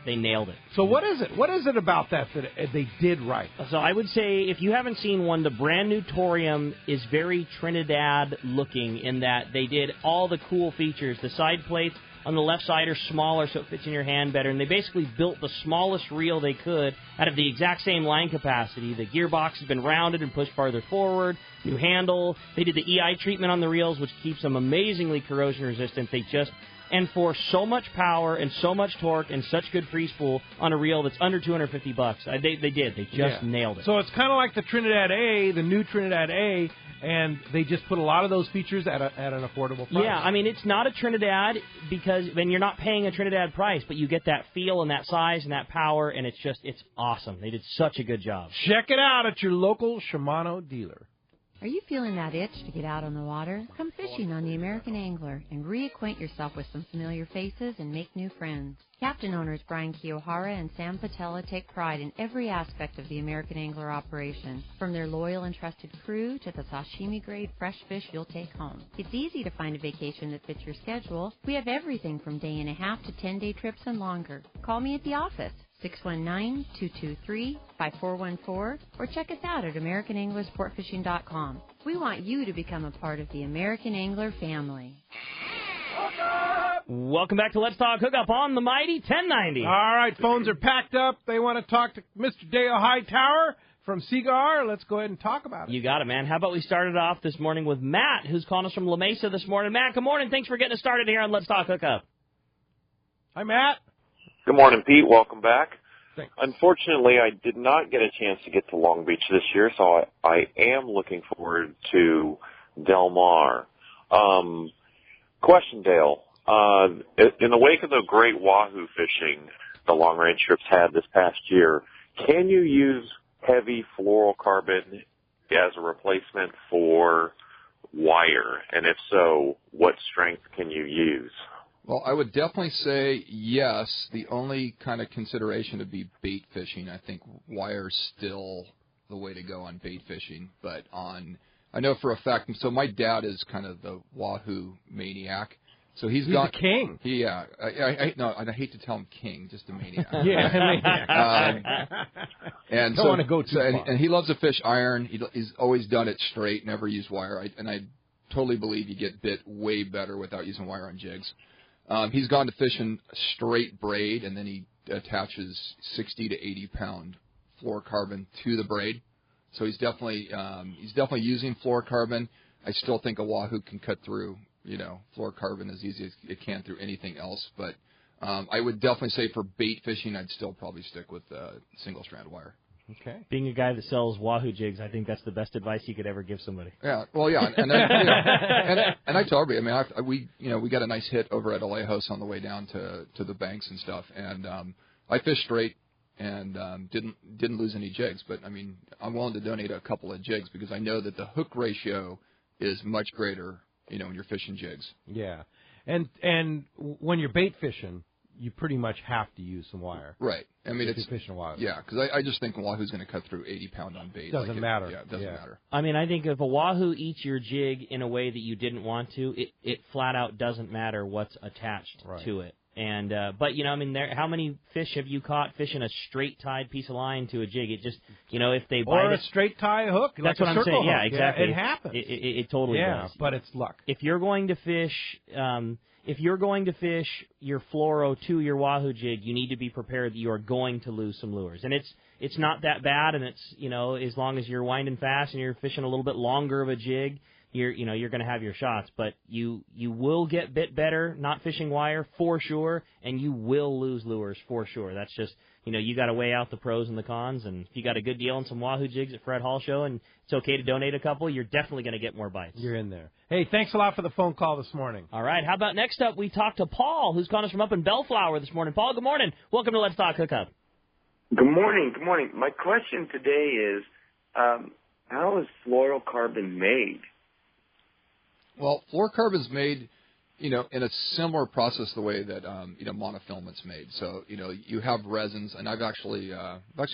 nailed it. So what is it? What is it about that they did right? So I would say if you haven't seen one, the brand new Torium is very Trinidad looking in that they did all the cool features. The side plates on the left side are smaller so it fits in your hand better, and they basically built the smallest reel they could out of the exact same line capacity. The gearbox has been rounded and pushed farther forward, new handle. They did the EI treatment on the reels, which keeps them amazingly corrosion resistant. And for so much power and so much torque and such good free spool on a reel that's under $250, they just nailed it. So it's kind of like the Trinidad A, the new Trinidad A, and they just put a lot of those features at an affordable price. Yeah, I mean, it's not a Trinidad because then you're not paying a Trinidad price, but you get that feel and that size and that power, and it's awesome. They did such a good job. Check it out at your local Shimano dealer. Are you feeling that itch to get out on the water? Come fishing on the American Angler and reacquaint yourself with some familiar faces and make new friends. Captain owners Brian Kiyohara and Sam Patella take pride in every aspect of the American Angler operation, from their loyal and trusted crew to the sashimi-grade fresh fish you'll take home. It's easy to find a vacation that fits your schedule. We have everything from day and a half to 10-day trips and longer. Call me at the office, 619-223-5414, or check us out at AmericanAnglerSportFishing.com. We want you to become a part of the American Angler family. Welcome back to Let's Talk Hookup on the Mighty 1090. All right, phones are packed up. They want to talk to Mr. Dale Hightower from Cigar. Let's go ahead and talk about it. You got it, man. How about we start it off this morning with Matt, who's calling us from La Mesa this morning. Matt, good morning. Thanks for getting us started here on Let's Talk Hookup. Hi, Matt. Good morning, Pete. Welcome back. Thanks. Unfortunately, I did not get a chance to get to Long Beach this year, so I am looking forward to Del Mar. Question, Dale. In the wake of the great wahoo fishing the long-range trips had this past year, can you use heavy fluorocarbon as a replacement for wire? And if so, what strength can you use? Well, I would definitely say yes. The only kind of consideration would be bait fishing. I think wire's still the way to go on bait fishing. But I know for a fact, so my dad is kind of the wahoo maniac. So he's got a king. Yeah. I hate to tell him king, just a maniac. Yeah, maniac. And don't want to go too far. And he loves to fish iron. He's always done it straight, never used wire. I totally believe you get bit way better without using wire on jigs. He's gone to fishing straight braid, and then he attaches 60 to 80 pound fluorocarbon to the braid. So he's definitely using fluorocarbon. I still think a wahoo can cut through, fluorocarbon as easy as it can through anything else. But I would definitely say for bait fishing, I'd still probably stick with single strand wire. Okay. Being a guy that sells Wahoo jigs, I think that's the best advice you could ever give somebody. Yeah, well, yeah, and then, and I tell everybody. I mean, we got a nice hit over at Alejos on the way down to the banks and stuff, and I fished straight and didn't lose any jigs. But I mean, I'm willing to donate a couple of jigs because I know that the hook ratio is much greater, when you're fishing jigs. Yeah, and when you're bait fishing, you pretty much have to use some wire. Right. I mean, it's fishing wahoo. Yeah, because I just think Wahoo's going to cut through 80 pound on bait. Doesn't matter. Yeah, it doesn't matter. I mean, I think if a Wahoo eats your jig in a way that you didn't want to, it flat out doesn't matter what's attached to it. And but I mean, how many fish have you caught fishing a straight tied piece of line to a jig? It just if they bite or a straight tie hook. That's like what I'm saying. Hook. Yeah, exactly. It happens. It totally does. But it's luck. If you're going to fish. If you're going to fish your fluoro to your Wahoo jig, you need to be prepared that you are going to lose some lures. And it's not that bad, and it's as long as you're winding fast and you're fishing a little bit longer of a jig, you're going to have your shots. But you will get bit better not fishing wire for sure, and you will lose lures for sure. That's just you got to weigh out the pros and the cons. And if you got a good deal on some Wahoo jigs at Fred Hall Show, and it's okay to donate a couple, you're definitely going to get more bites. You're in there. Hey, thanks a lot for the phone call this morning. All right, how about next up we talk to Paul, who's calling us from up in Bellflower this morning. Paul, good morning. Welcome to Let's Talk Hookup. Good morning. Good morning. My question today is, how is fluorocarbon made? Well, fluorocarbon's made, in a similar process the way that monofilament's made. So you have resins, and I've actually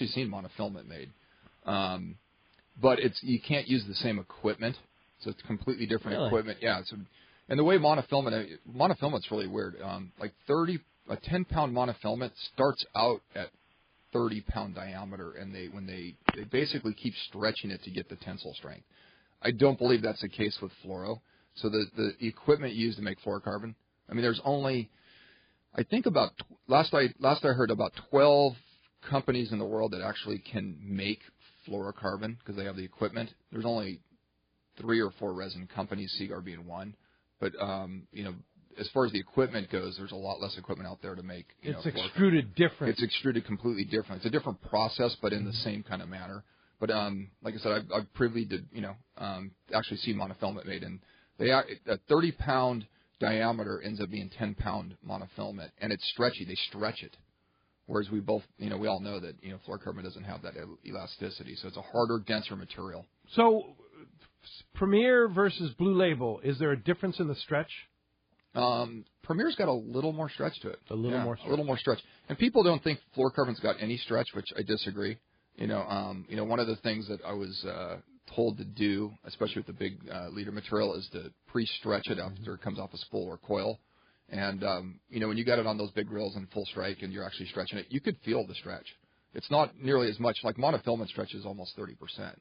seen monofilament made, but you can't use the same equipment, so it's completely different equipment. Yeah. And the way monofilament's really weird. Like a 10-pound monofilament starts out at 30-pound diameter, and they basically keep stretching it to get the tensile strength. I don't believe that's the case with fluoro. So the equipment used to make fluorocarbon, I mean, there's only, I think last I heard about 12 companies in the world that actually can make fluorocarbon because they have the equipment. There's only 3 or 4 resin companies, Cigar being one. But as far as the equipment goes, there's a lot less equipment out there to make. It's extruded different. It's extruded completely different. It's a different process, but in the same kind of manner. But like I said, I've privy to actually see monofilament made, and a 30-pound diameter ends up being 10-pound monofilament, and it's stretchy. They stretch it, whereas we all know that fluorocarbon doesn't have that elasticity, so it's a harder, denser material. So, Premier versus Blue Label, is there a difference in the stretch? Premier's got a little more stretch to it. A little more stretch. And people don't think fluorocarbon's got any stretch, which I disagree. One of the things that I was told to do, especially with the big leader material, is to pre-stretch it after it comes off a spool or coil. And when you got it on those big reels in full strike and you're actually stretching it, you could feel the stretch. It's not nearly as much. Like monofilament stretches almost 30%.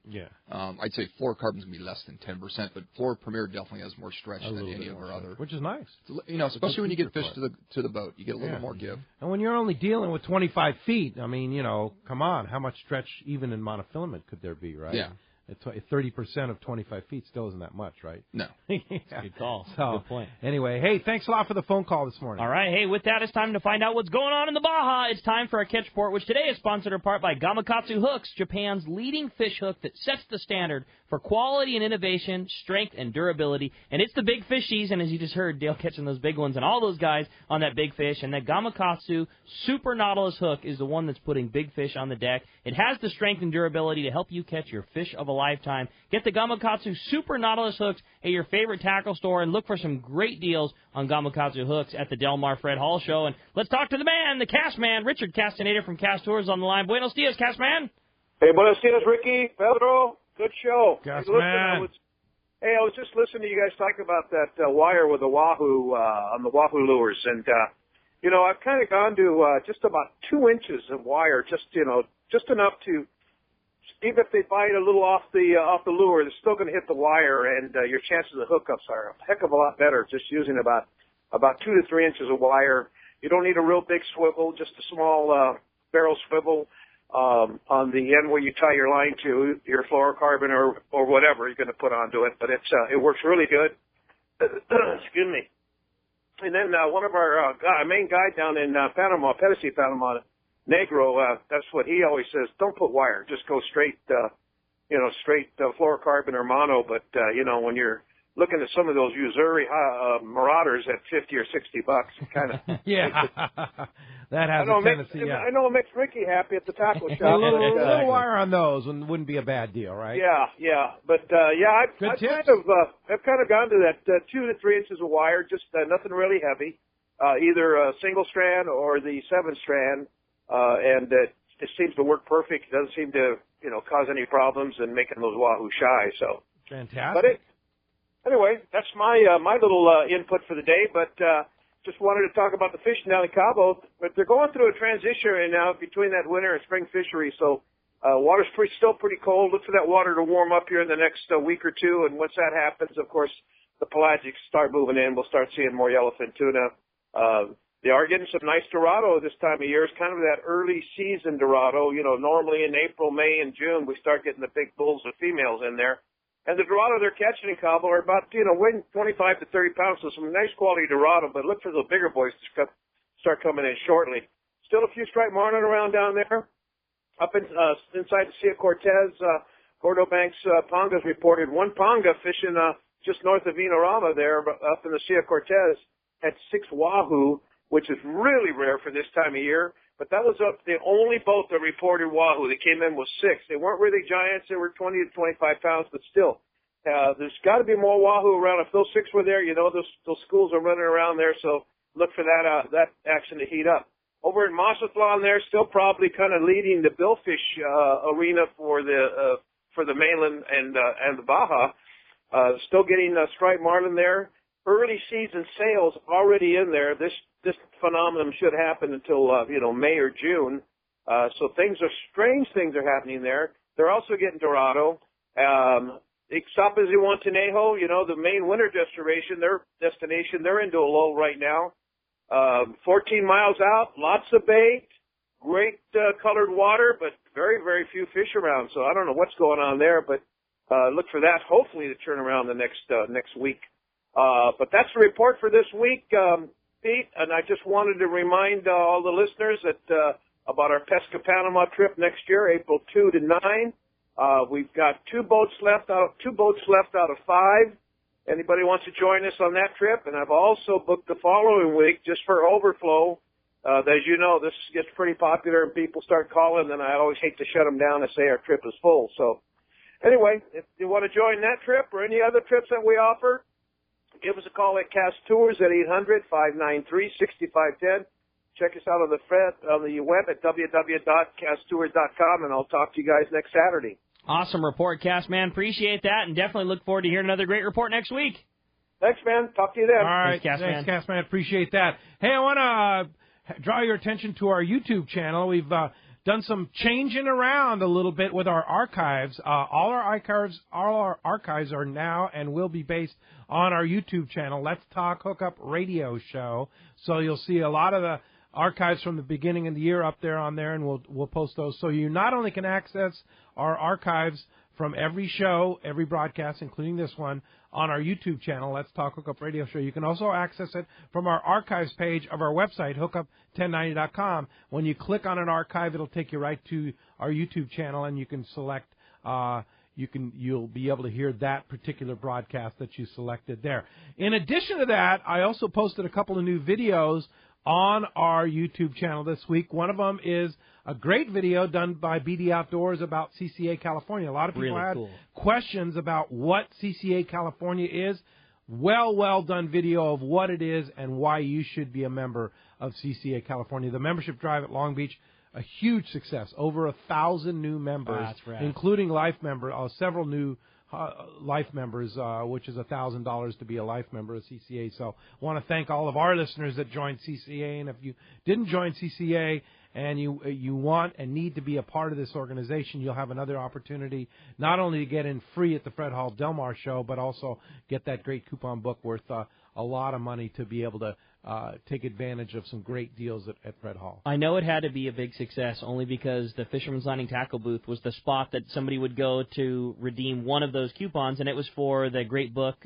Yeah. I'd say fluorocarbon's going to be less than 10%, but Fluor Premier definitely has more stretch than any of our other. Which is nice. Especially when you get fish to the boat, you get a little more give. And when you're only dealing with 25 feet, I mean, come on, how much stretch even in monofilament could there be, right? Yeah. 30% of 25 feet still isn't that much, right? No. Yeah. Good call. So, good point. Anyway, hey, thanks a lot for the phone call this morning. All right. Hey, with that, it's time to find out what's going on in the Baja. It's time for a catch report, which today is sponsored in part by Gamakatsu Hooks, Japan's leading fish hook that sets the standard for quality and innovation, strength and durability. And it's the big fish season, as you just heard, Dale catching those big ones and all those guys on that big fish. And that Gamakatsu Super Nautilus hook is the one that's putting big fish on the deck. It has the strength and durability to help you catch your fish of a lifetime. Get the Gamakatsu Super Nautilus hooks at your favorite tackle store and look for some great deals on Gamakatsu hooks at the Del Mar Fred Hall Show. And let's talk to the man, the cast man, Richard Castaneda from Cast Tours on the line. Buenos dias, cast man. Hey, buenos dias, Ricky, Pedro. Good show. Cast man. I was just listening to you guys talk about that wire with the Wahoo on the Wahoo lures, and I've kind of gone to just about 2 inches of wire, just enough to. Even if they bite a little off the lure, they're still going to hit the wire, and your chances of hookups are a heck of a lot better just using about 2 to 3 inches of wire. You don't need a real big swivel, just a small barrel swivel on the end where you tie your line to your fluorocarbon or whatever you're going to put onto it. But it works really good. Excuse me. And then one of our main guy down in Panama, Pedro, Panama, Negro, that's what he always says. Don't put wire. Just go straight, straight fluorocarbon or mono. But, when you're looking at some of those Missouri Marauders at $50 or $60, kind of. Yeah. That has a tendency, I know it makes Ricky happy at the taco shop. A little wire on those wouldn't be a bad deal, right? Yeah. But, I've kind of gone to that 2 to 3 inches of wire, just nothing really heavy, either a single strand or the 7-strand, and it seems to work perfect. It doesn't seem to, cause any problems and making those wahoo shy. So fantastic. But anyway, that's my little input for the day. But just wanted to talk about the fishing down in Cabo. But they're going through a transition right now between that winter and spring fishery. So water's still pretty cold. Look for that water to warm up here in the next week or two. And once that happens, of course, the pelagics start moving in. We'll start seeing more yellowfin tuna. They are getting some nice Dorado this time of year. It's kind of that early season Dorado. Normally in April, May, and June, we start getting the big bulls and females in there. And the Dorado they're catching in Cabo are about, weighing 25 to 30 pounds, so some nice quality Dorado, but look for the bigger boys to start coming in shortly. Still a few striped marlin around down there. Up inside the Sea of Cortez, Gordo Banks Pongas reported one Ponga fishing just north of Vinorama there, up in the Sea of Cortez, had 6 wahoo, which is really rare for this time of year. But that was the only boat that reported wahoo. They came in with 6. They weren't really giants. They were 20 to 25 pounds, but still. There's got to be more wahoo around. If those 6 were there, those schools are running around there, so look for that action to heat up. Over in Mazatlan there, still probably kind of leading the billfish arena for the mainland and the Baja. Still getting striped marlin there. Early season sales already in there. This phenomenon should happen until May or June. So strange things are happening there. They're also getting Dorado. Ixtapas y Montenejo, the main winter destination, they're into a lull right now. 14 miles out, lots of bait, great colored water, but very, very few fish around. So I don't know what's going on there, but look for that hopefully to turn around the next week. But that's the report for this week, Pete, and I just wanted to remind all the listeners that about our Pesca Panama trip next year, April 2 to 9. We've got 2 boats left out of 5. Anybody wants to join us on that trip? And I've also booked the following week just for overflow. As you know, this gets pretty popular and people start calling, and I always hate to shut them down and say our trip is full. So anyway, if you want to join that trip or any other trips that we offer, give us a call at Cast Tours at 800-593-6510. Check us out on the web at www.casttours.com, and I'll talk to you guys next Saturday. Awesome report, Cast man. Appreciate that, and definitely look forward to hearing another great report next week. Thanks, man. Talk to you then. All right. Thanks, Cast man. Appreciate that. Hey, I want to draw your attention to our YouTube channel. We've done some changing around a little bit with our archives. All our archives are now and will be based on our YouTube channel, Let's Talk Hookup Radio Show. So you'll see a lot of the archives from the beginning of the year up there on there, and we'll post those. So you not only can access our archives from every show, every broadcast, including this one, on our YouTube channel, Let's Talk Hookup Radio Show. You can also access it from our archives page of our website, hookup1090.com. When you click on an archive, it'll take you right to our YouTube channel, and you can select. You'll be able to hear that particular broadcast that you selected there. In addition to that, I also posted a couple of new videos on our YouTube channel this week. One of them is a great video done by BD Outdoors about CCA California. A lot of people had questions about what CCA California is. Well done video of what it is and why you should be a member of CCA California. The membership drive at Long Beach, a huge success. Over 1,000 new members, including life members, several new life members, which is $1,000 to be a life member of CCA. So I want to thank all of our listeners that joined CCA. And if you didn't join CCA and you want and need to be a part of this organization, you'll have another opportunity not only to get in free at the Fred Hall Del Mar show, but also get that great coupon book worth a lot of money to be able to take advantage of some great deals at Fred Hall. I know it had to be a big success only because the Fisherman's Landing Tackle booth was the spot that somebody would go to redeem one of those coupons, and it was for the great book,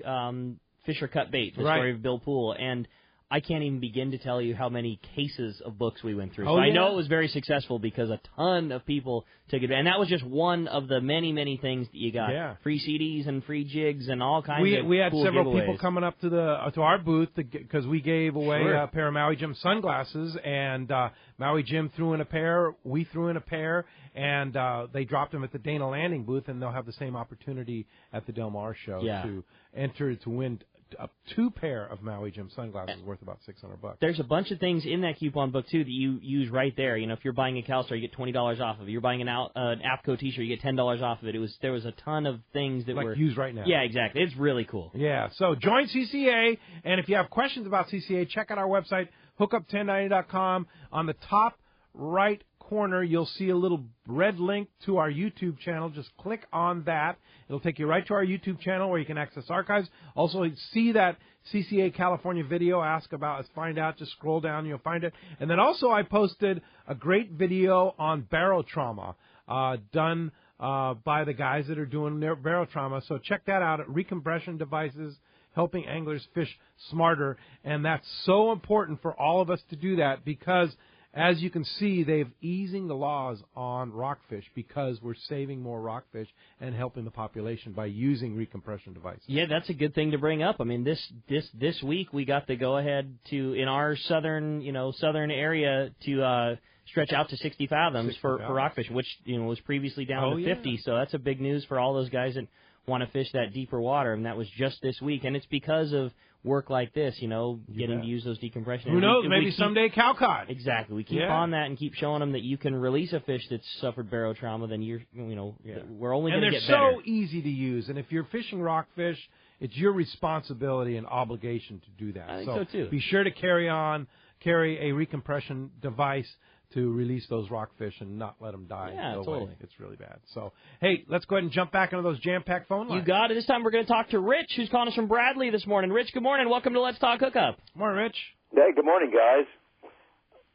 Fisher Cut Bait, the story of Bill Poole. And I can't even begin to tell you how many cases of books we went through. Oh, so I yeah? know it was very successful because a ton of people took it. And that was just one of the many, many things that you got. Yeah. Free CDs and free jigs and all kinds of We had cool several giveaways. people coming up to our booth because we gave away Sure. a pair of Maui Jim sunglasses, and Maui Jim threw in a pair, we threw in a pair, and they dropped them at the Dana Landing booth, and they'll have the same opportunity at the Del Mar show to enter to win a 2 pair of Maui Jim sunglasses worth about $600. There's a bunch of things in that coupon book, too, that you use right there. You know, if you're buying a CalStar, you get $20 off of it. You're buying an APCO T-shirt, you get $10 off of it. There was a ton of things that were... Like used right now. Yeah, exactly. It's really cool. Yeah, so join CCA, and if you have questions about CCA, check out our website, hookup1090.com. On the top right corner, you'll see a little red link to our YouTube channel. Just click on that. It'll take you right to our YouTube channel where you can access archives. Also, see that CCA California video, ask about us, find out, just scroll down, you'll find it. And then also I posted a great video on barotrauma done by the guys that are doing their barotrauma. So check that out at Recompression Devices, helping anglers fish smarter. And that's so important for all of us to do that because, as you can see, they've easing the laws on rockfish because we're saving more rockfish and helping the population by using recompression devices. Yeah, that's a good thing to bring up. I mean, this week we got the go-ahead to, in our southern area, to stretch out to 60 fathoms for rockfish, which was previously down to 50. So that's a big news for all those guys that want to fish that deeper water, and that was just this week. And it's because of work like this, getting to use those decompression. Who knows? Maybe someday cow cod. Exactly. We keep on that and keep showing them that you can release a fish that's suffered barotrauma. Then we're only going to get better. And they're so easy to use. And if you're fishing rockfish, it's your responsibility and obligation to do that. I think so too. Be sure to carry a recompression device to release those rockfish and not let them die. Yeah, totally. It's really bad. So, hey, let's go ahead and jump back into those jam-packed phone lines. You got it. This time we're going to talk to Rich, who's calling us from Bradley this morning. Rich, good morning. Welcome to Let's Talk Hookup. Morning, Rich. Hey, good morning, guys.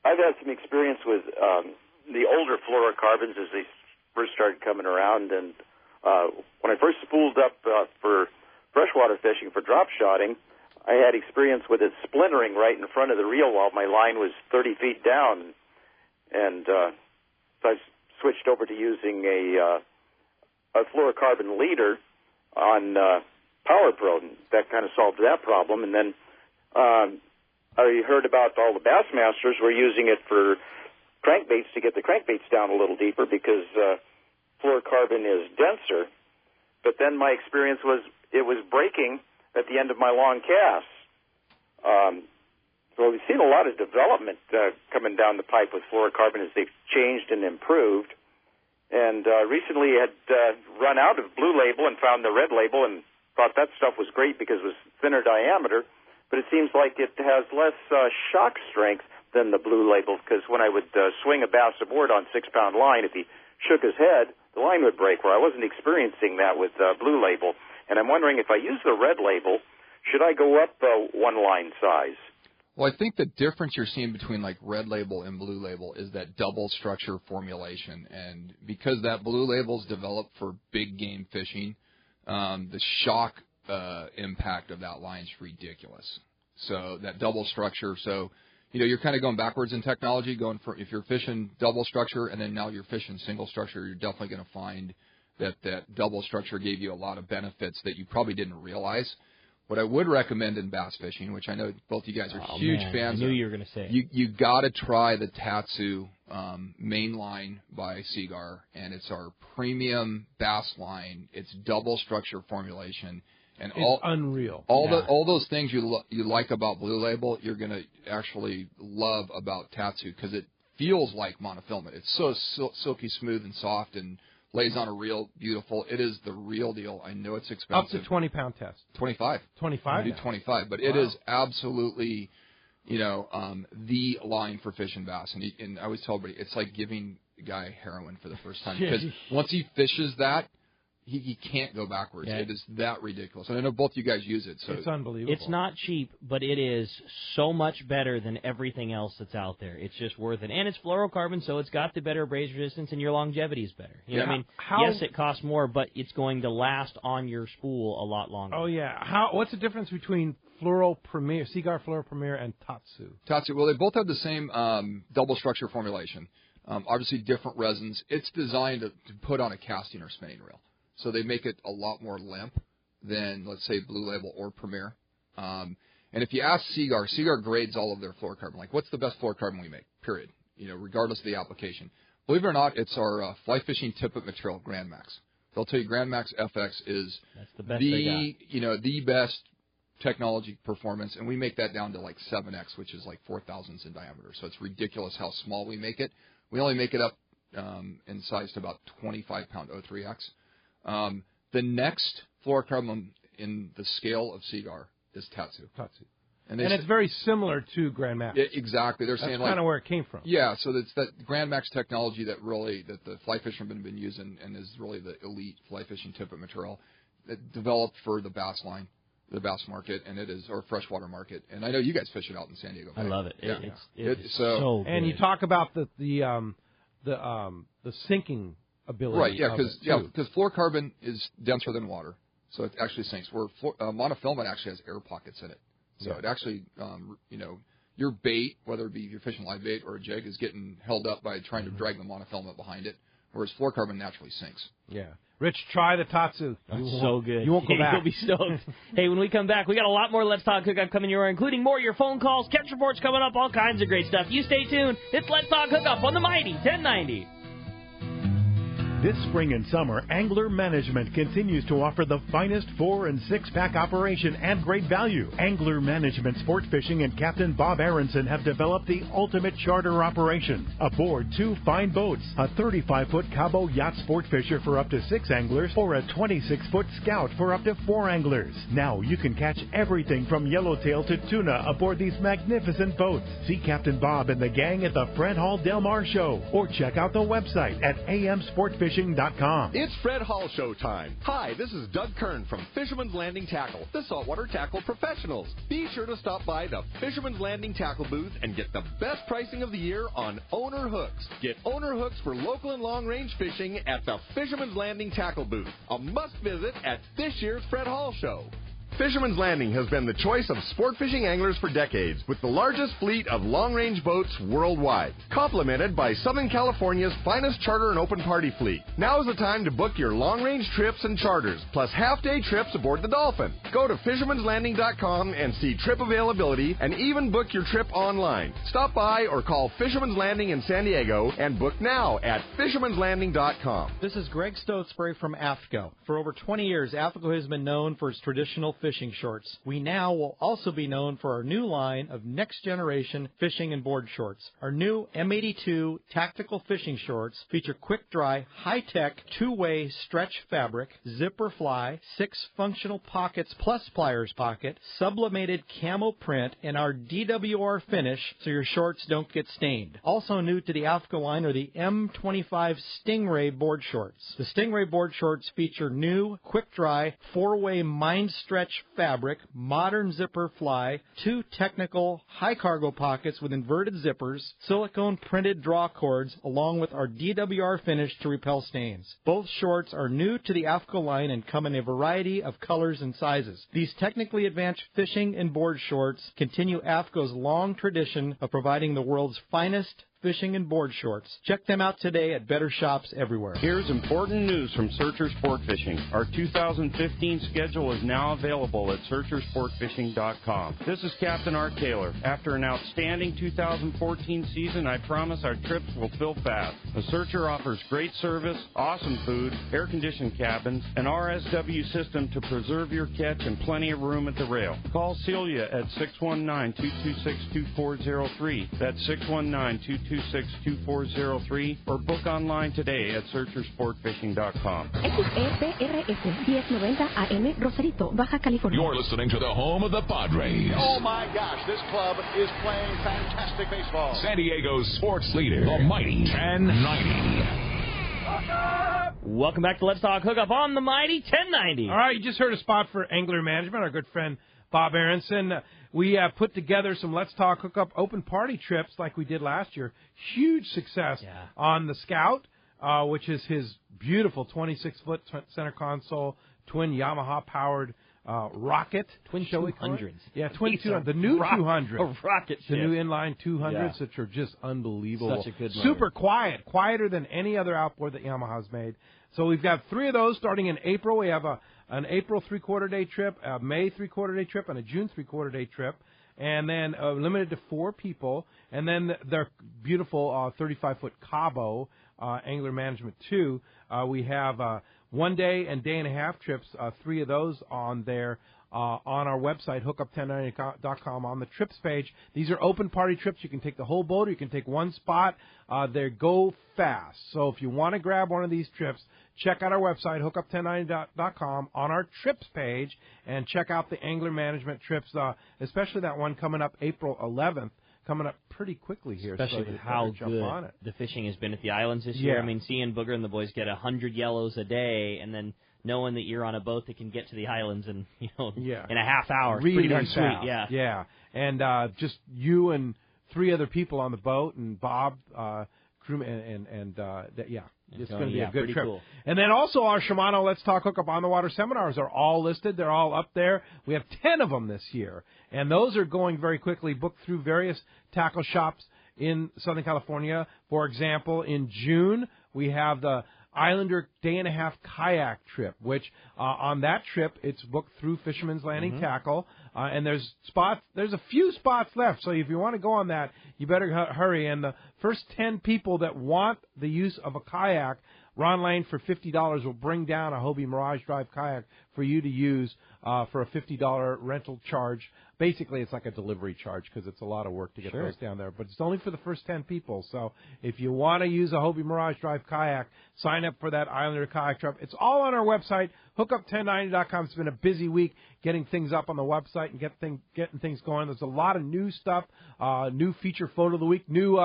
I've had some experience with the older fluorocarbons as they first started coming around, and when I first spooled up for freshwater fishing for drop shotting, I had experience with it splintering right in front of the reel while my line was 30 feet down. And so I switched over to using a fluorocarbon leader on Power Pro, and that kind of solved that problem. And then I heard about all the Bassmasters were using it for crankbaits to get the crankbaits down a little deeper because fluorocarbon is denser. But then my experience was it was breaking at the end of my long casts. So we've seen a lot of development coming down the pipe with fluorocarbon as they've changed and improved. And recently had run out of Blue Label and found the Red Label and thought that stuff was great because it was thinner diameter. But it seems like it has less shock strength than the Blue Label because when I would swing a bass aboard on 6-pound line, if he shook his head, the line would break, where I wasn't experiencing that with Blue Label. And I'm wondering if I use the Red Label, should I go up one line size? Well, I think the difference you're seeing between like Red Label and Blue Label is that double structure formulation. And because that Blue Label is developed for big game fishing, the shock impact of that line is ridiculous. So that double structure, you're kind of going backwards in technology, if you're fishing double structure and then now you're fishing single structure, you're definitely going to find that double structure gave you a lot of benefits that you probably didn't realize. What I would recommend in bass fishing, which I know both you guys are huge fans of. I knew you were going to say it. You got to try the Tatsu Mainline by Cigar, and it's our premium bass line. It's double structure formulation. And it's unreal. All those things you like about Blue Label, you're going to actually love about Tatsu because it feels like monofilament. It's so silky smooth and soft and lays on a reel beautiful. It is the real deal. I know it's expensive. Up to 20-pound test. 25. 25? We do 25. But it is absolutely, the line for fishing bass. And I always tell everybody, it's like giving a guy heroin for the first time. Because once he fishes that, he can't go backwards. Yeah. It is that ridiculous. And I know both you guys use it. So it's unbelievable. It's not cheap, but it is so much better than everything else that's out there. It's just worth it. And it's fluorocarbon, so it's got the better abrasion resistance, and your longevity is better. You know what I mean? Yes, it costs more, but it's going to last on your spool a lot longer. Oh, yeah. What's the difference between Floral Premier, Cigar Floral Premier, and Tatsu. Tatsu. Well, they both have the same double structure formulation. Obviously, different resins. It's designed to put on a casting or spinning reel, so they make it a lot more limp than, let's say, Blue Label or Premier. And if you ask Seagar, Seagar grades all of their fluorocarbon. Like, what's the best fluorocarbon we make? Period. Regardless of the application. Believe it or not, it's our fly fishing tippet material, Grand Max. They'll tell you Grand Max FX is the best the best technology performance, and we make that down to like 7X, which is like 4,000ths in diameter. So it's ridiculous how small we make it. We only make it up in size to about 25-pound O3X. The next fluorocarbon in the scale of Cigar is Tatsu. And it's very similar to Grand Max. Yeah, exactly. They're saying that's kind of where it came from. Yeah, so it's that Grand Max technology that the fly fishermen have been using and is really the elite fly fishing tippet material that developed for the bass line, the bass market, and it is our freshwater market. And I know you guys fish it out in San Diego Bay. I love it. Yeah. It's so good. And you talk about the sinking ability. Right. Yeah, because fluorocarbon is denser than water, so it actually sinks. Where monofilament actually has air pockets in it. So it actually, your bait, whether it be you're fishing live bait or a jig, is getting held up by trying to drag the monofilament behind it, whereas fluorocarbon naturally sinks. Yeah. Rich, try the Tatsu. So good. You won't go back. You'll be stoked. Hey, when we come back, we got a lot more Let's Talk Hookup coming your way, including more of your phone calls, catch reports coming up, all kinds of great stuff. You stay tuned. It's Let's Talk Hookup on the Mighty 1090. This spring and summer, Angler Management continues to offer the finest 4- and 6-pack operation and great value. Angler Management Sport Fishing and Captain Bob Aronson have developed the ultimate charter operation. Aboard 2 fine boats, a 35-foot Cabo Yacht Sport Fisher for up to 6 anglers or a 26-foot Scout for up to 4 anglers. Now you can catch everything from yellowtail to tuna aboard these magnificent boats. See Captain Bob and the gang at the Fred Hall Del Mar Show or check out the website at amsportfishing.com. It's Fred Hall Show time. Hi, this is Doug Kern from Fisherman's Landing Tackle, the saltwater tackle professionals. Be sure to stop by the Fisherman's Landing Tackle booth and get the best pricing of the year on owner hooks. Get owner hooks for local and long-range fishing at the Fisherman's Landing Tackle booth, a must visit at this year's Fred Hall Show. Fisherman's Landing has been the choice of sport fishing anglers for decades, with the largest fleet of long-range boats worldwide, complemented by Southern California's finest charter and open party fleet. Now is the time to book your long-range trips and charters, plus half-day trips aboard the Dolphin. Go to fishermanslanding.com and see trip availability, and even book your trip online. Stop by or call Fisherman's Landing in San Diego and book now at fishermanslanding.com. This is Greg Stotesbury from AFCO. For over 20 years, AFCO has been known for its traditional fishing shorts. We now will also be known for our new line of next-generation fishing and board shorts. Our new M82 tactical fishing shorts feature quick-dry, high-tech, two-way stretch fabric, zipper fly, 6 functional pockets plus pliers pocket, sublimated camo print, and our DWR finish so your shorts don't get stained. Also new to the AFCO line are the M25 Stingray board shorts. The Stingray board shorts feature new, quick-dry, 4-way mind stretch fabric, modern zipper fly, 2 technical high cargo pockets with inverted zippers, silicone printed draw cords, along with our DWR finish to repel stains. Both shorts are new to the AFCO line and come in a variety of colors and sizes. These technically advanced fishing and board shorts continue AFCO's long tradition of providing the world's finest fishing and board shorts. Check them out today at better shops everywhere. Here's important news from Searcher Sport Fishing. Our 2015 schedule is now available at searchersportfishing.com. This is Captain Art Taylor. After an outstanding 2014 season, I promise our trips will fill fast. The Searcher offers great service, awesome food, air-conditioned cabins, an RSW system to preserve your catch, and plenty of room at the rail. Call Celia at 619-226-2403. That's 619-226-2403, or book online today at searchersportfishing.com. XEPRS 1090 AM Rosarito, Baja California. You're listening to the home of the Padres. Oh my gosh, this club is playing fantastic baseball. San Diego's sports leader, the Mighty 1090. Welcome back to Let's Talk Hookup on the Mighty 1090. All right, you just heard a spot for Angler Management, our good friend Bob Aronson. We put together some Let's Talk Hookup open party trips like we did last year. Huge success on the Scout, which is his beautiful 26-foot center console, twin Yamaha-powered Rocket. Twin shall we call it? 200s. Yeah, Twin 200. The new 200. A rocket ship. The new inline 200s, which are just unbelievable. Such a good motor. Super quiet. Quieter than any other outboard that Yamaha's made. So we've got 3 of those starting in April. We have an April 3/4 day trip, a May 3/4 day trip, and a June 3/4 day trip. And then limited to 4 people. And then their beautiful 35-foot Cabo Angler Management 2. We have 1 day and day and a half trips, 3 of those on there on our website, hookup1090.com, on the trips page. These are open party trips. You can take the whole boat or you can take one spot. They go fast. So if you want to grab one of these trips, check out our website, hookup1090.com, on our trips page, and check out the Angler Management trips, especially that one coming up April 11th, coming up pretty quickly here. Especially so how jump good on it. the fishing has been at the islands this year. Yeah. I mean, seeing Booger and the boys get 100 yellows a day, and then knowing that you're on a boat that can get to the islands in in a half hour. It's Really pretty darn fast. sweet. Yeah. Yeah. And just you and 3 other people on the boat, and Bob, crewman, it's going to be a good pretty trip. cool. And then also our Shimano Let's Talk Hookup on the Water seminars are all listed. They're all up there. We have 10 of them this year, and those are going very quickly, booked through various tackle shops in Southern California. For example, in June, we have the Islander day-and-a-half kayak trip, which on that trip, it's booked through Fisherman's Landing Tackle, and there's a few spots left, so if you want to go on that, you better hurry. And the first 10 people that want the use of a kayak, Ron Lane for $50 will bring down a Hobie Mirage Drive kayak for you to use for a $50 rental charge. Basically, it's like a delivery charge because it's a lot of work to get those down there. But it's only for the first 10 people. So if you want to use a Hobie Mirage Drive kayak, sign up for that Islander kayak trip. It's all on our website, hookup1090.com. It's been a busy week getting things up on the website and getting things going. There's a lot of new stuff, new feature photo of the week, new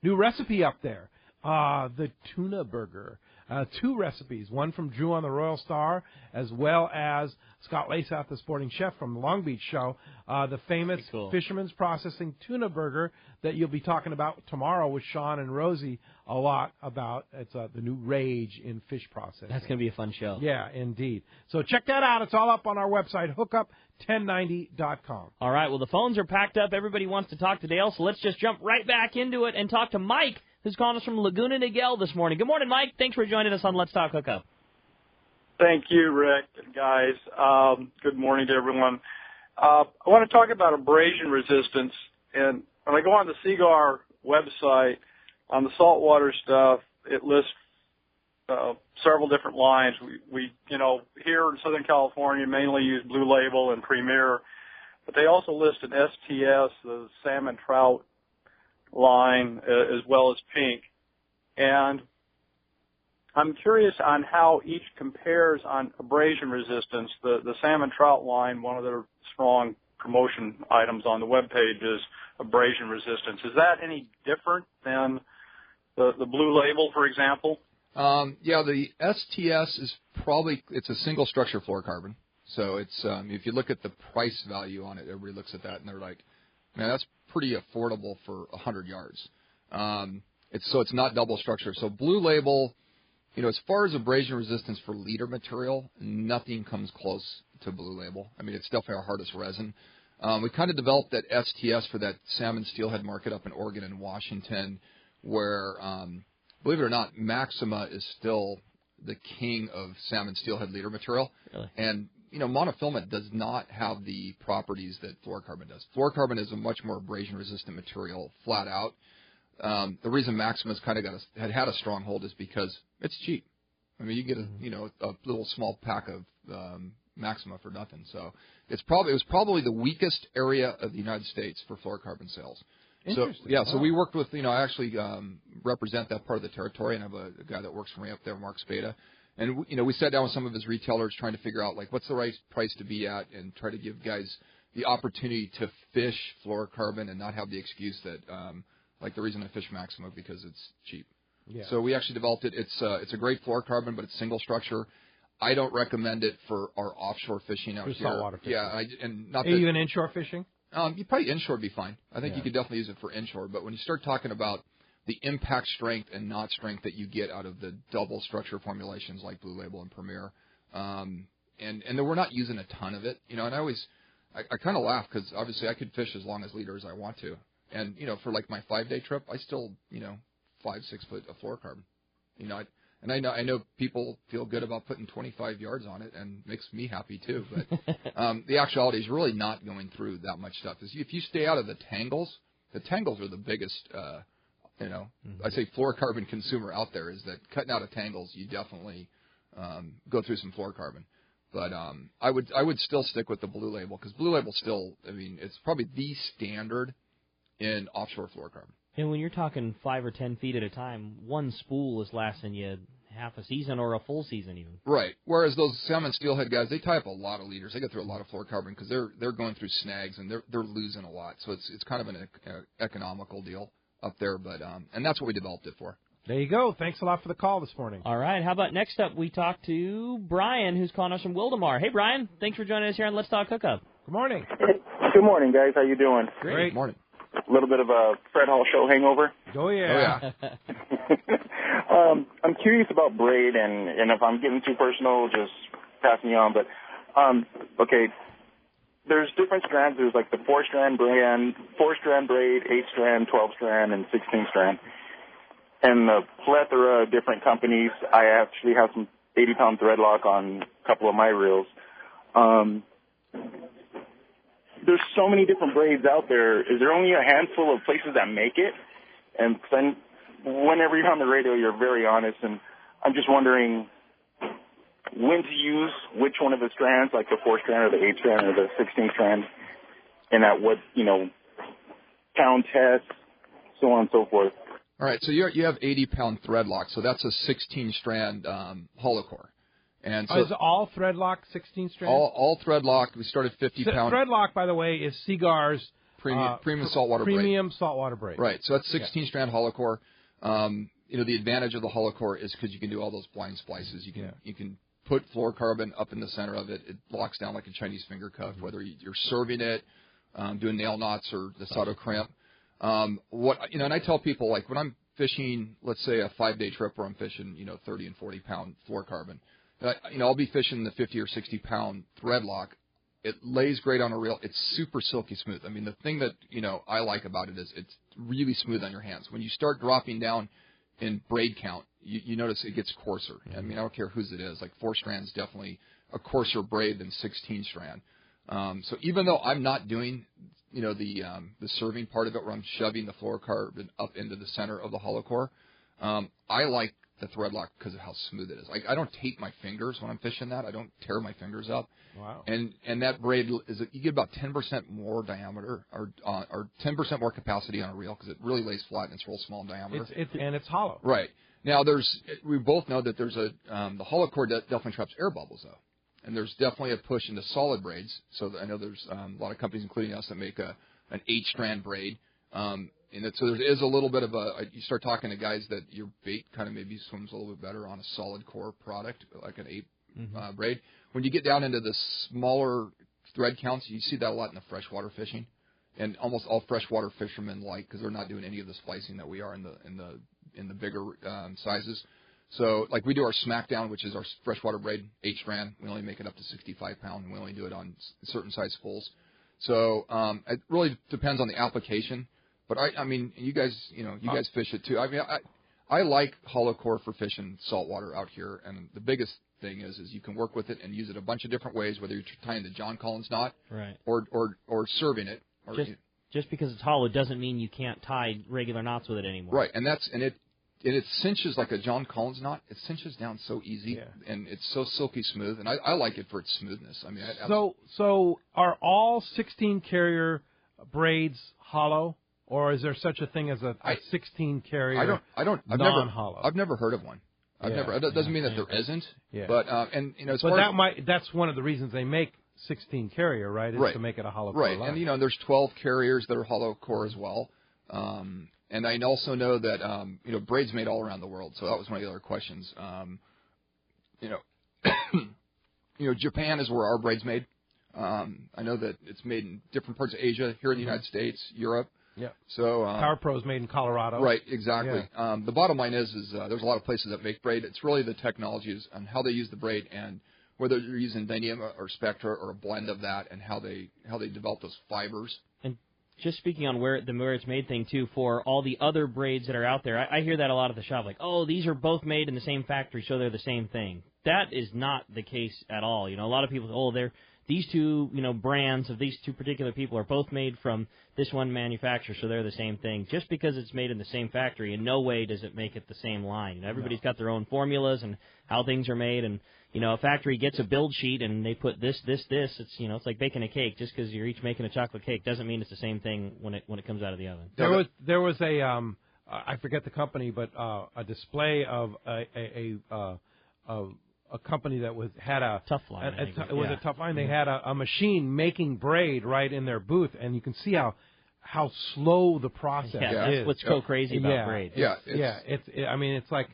recipe up there. The tuna burger. 2 recipes, one from Drew on the Royal Star, as well as Scott Laysouth, the sporting chef from the Long Beach show, the famous Fisherman's Processing tuna burger that you'll be talking about tomorrow with Sean and Rosie a lot about. It's the new rage in fish processing. That's going to be a fun show. Yeah, indeed. So check that out. It's all up on our website, hookup1090.com. All right, well, the phones are packed up. Everybody wants to talk to Dale, so let's just jump right back into it and talk to Mike, who's calling us from Laguna Niguel this morning. Good morning, Mike. Thanks for joining us on Let's Talk Hookup. Thank you, Rick and guys. Good morning to everyone. I want to talk about abrasion resistance. And when I go on the Cigar website, on the saltwater stuff, it lists several different lines. We here in Southern California mainly use Blue Label and Premier, but they also list an STS, the salmon trout line, as well as Pink. And I'm curious on how each compares on abrasion resistance. The salmon trout line, one of their strong promotion items on the webpage is abrasion resistance. Is that any different than the Blue Label, for example? The STS is it's a single structure fluorocarbon. So it's if you look at the price value on it, everybody looks at that and they're like, man, that's pretty affordable for 100 yards. It's not double structure. So Blue Label, as far as abrasion resistance for leader material, nothing comes close to Blue Label. I mean, it's definitely our hardest resin. We kind of developed that STS for that salmon steelhead market up in Oregon and Washington, where, believe it or not, Maxima is still the king of salmon steelhead leader material. Really? And monofilament does not have the properties that fluorocarbon does. Fluorocarbon is a much more abrasion-resistant material, flat out. The reason Maxima's kind of had a strong hold is because it's cheap. I mean, you get a little small pack of Maxima for nothing. So it was probably the weakest area of the United States for fluorocarbon sales. Interesting. So we worked with, I actually represent that part of the territory, and I have a guy that works for me up there, Mark Spada. And, we sat down with some of his retailers trying to figure out, what's the right price to be at and try to give guys the opportunity to fish fluorocarbon and not have the excuse that, the reason I fish Maxima because it's cheap. Yeah. So we actually developed it. It's a great fluorocarbon, but it's single structure. I don't recommend it for our offshore fishing out here. Saltwater fishing. Yeah, and not even inshore fishing? You probably inshore would be fine. I think you could definitely use it for inshore. But when you start talking about the impact strength and knot strength that you get out of the double structure formulations like Blue Label and Premier, and we're not using a ton of it, you know. And I kind of laugh because obviously I could fish as long as leader as I want to, and you know, for like my 5-day trip, I still, you know, 5-6 foot of fluorocarbon, you know. I know people feel good about putting 25 yards on it, and makes me happy too. But the actuality is really not going through that much stuff. If you stay out of the tangles are the biggest, you know, I say fluorocarbon consumer out there. Is that cutting out of tangles, you definitely go through some fluorocarbon. But I would still stick with the Blue Label, because Blue Label still, I mean, it's probably the standard in offshore fluorocarbon. And when you're talking 5 or 10 feet at a time, one spool is lasting you half a season or a full season even. Right. Whereas those salmon steelhead guys, they tie up a lot of leaders. They go through a lot of fluorocarbon because they're going through snags and they're losing a lot. So it's kind of an economical deal up there. But and that's what we developed it for. There you go. Thanks a lot for the call this morning. All right. How about next up we talk to Brian, who's calling us from Wildemar. Hey, Brian. Thanks for joining us here on Let's Talk Hookup. Good morning. Good morning, guys. How you doing? Great. Good morning. A little bit of a Fred Hall show hangover. Oh, yeah. I'm curious about braid, and if I'm getting too personal, just pass me on. But, okay, there's different strands. There's like the 4-strand braid, 8-strand, 12-strand, and 16-strand. And a plethora of different companies. I actually have some 80-pound thread lock on a couple of my reels. There's so many different braids out there. Is there only a handful of places that make it? And whenever you're on the radio, you're very honest. And I'm just wondering when to use which one of the strands, like the 4-strand or the 8-strand or the 16-strand, and at what, you know, pound test, so on and so forth. All right, so you have 80-pound thread lock, so that's a 16-strand hollow core. And so is all thread lock 16 strands? All thread lock. We started 50-pound. Thread lock, by the way, is Cigar's premium saltwater braid. Premium saltwater braid. Right. So that's 16-strand hollow core. You know, the advantage of the hollow core is because you can do all those blind splices. You can put fluorocarbon up in the center of it. It locks down like a Chinese finger cuff, whether you're serving it, doing nail knots, or the Sato crimp. And I tell people, like, when I'm fishing, let's say a 5-day trip where I'm fishing, 30 and 40-pound fluorocarbon, I'll be fishing the 50 or 60-pound thread lock. It lays great on a reel. It's super silky smooth. I mean, the thing that, I like about it is it's really smooth on your hands. When you start dropping down in braid count, you notice it gets coarser. I mean, I don't care whose it is. Like 4-strand's definitely a coarser braid than 16-strand. So even though I'm not doing, the serving part of it where I'm shoving the fluorocarbon up into the center of the hollow core, I like the thread lock because of how smooth it is. Like, I don't tape my fingers when I'm fishing that. I don't tear my fingers up. Wow. And that braid you get about 10% more diameter or 10% more capacity on a reel because it really lays flat and it's real small in diameter. And it's hollow. Right. Now we both know that there's the hollow core definitely traps air bubbles though. And there's definitely a push into solid braids. So I know there's a lot of companies, including us, that make an 8-strand braid. So there is a little bit of you start talking to guys that your bait kind of maybe swims a little bit better on a solid core product, like an 8 braid. When you get down into the smaller thread counts, you see that a lot in the freshwater fishing. And almost all freshwater fishermen because they're not doing any of the splicing that we are in the bigger sizes. So, like, we do our Smackdown, which is our freshwater braid, 8-strand. We only make it up to 65 pound, and we only do it on certain size spools. So, it really depends on the application. But I mean, you guys fish it too. I mean, I like hollow core for fishing saltwater out here, and the biggest thing is you can work with it and use it a bunch of different ways, whether you're tying the John Collins knot, right, or serving it. Or, just because it's hollow doesn't mean you can't tie regular knots with it anymore. Right, and it cinches like a John Collins knot. It cinches down so easy, and it's so silky smooth, and I like it for its smoothness. I mean, so are all 16 carrier braids hollow? Or is there such a thing as a 16 carrier non-hollow? I've never heard of one. It doesn't mean that there isn't. Yeah. But that's one of the reasons they make 16 carrier, right? Is to make it a hollow core. Right. Line. And there's 12 carriers that are hollow core as well. And I also know that braid's made all around the world. So that was one of the other questions. Japan is where our braid's made. I know that it's made in different parts of Asia, here in the United States, Europe. Yeah. So Power Pro's made in Colorado. Right, exactly. Yeah. The bottom line is there's a lot of places that make braid. It's really the technologies and how they use the braid and whether they're using Dyneema or Spectra or a blend of that, and how they develop those fibers. And just speaking on where it's made thing, too, for all the other braids that are out there, I hear that a lot at the shop, like, oh, these are both made in the same factory, so they're the same thing. That is not the case at all. You know, a lot of people, these two, brands of these two particular people are both made from this one manufacturer, so they're the same thing. Just because it's made in the same factory, in no way does it make it the same line. Everybody's got their own formulas and how things are made, and a factory gets a build sheet and they put this. It's it's like baking a cake. Just because you're each making a chocolate cake doesn't mean it's the same thing when it comes out of the oven. There was a I forget the company, but a display of a company that had a tough line. It was a tough line. They had a machine making braid right in their booth, and you can see how slow the process is. That's what's so crazy about braid. It's like,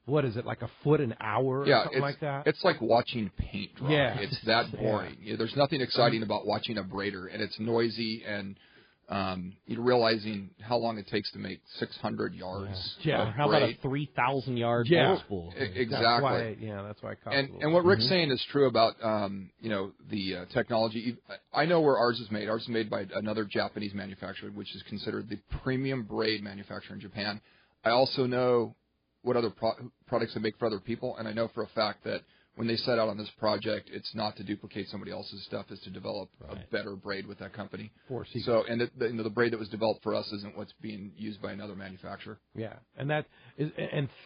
what is it, like a foot an hour or something like that? It's like watching paint dry. Yeah. It's that boring. Yeah, there's nothing exciting about watching a braider, and it's noisy, and you're realizing how long it takes to make 600 yards. Yeah. How about a 3,000 yard bowl spool? Exactly. That's why it costs. And what Rick's saying is true about the technology. I know where ours is made. Ours is made by another Japanese manufacturer, which is considered the premium braid manufacturer in Japan. I also know what other products they make for other people, and I know for a fact that when they set out on this project, it's not to duplicate somebody else's stuff, it's to develop a better braid with that company. So, and the braid that was developed for us isn't what's being used by another manufacturer. Yeah, and that is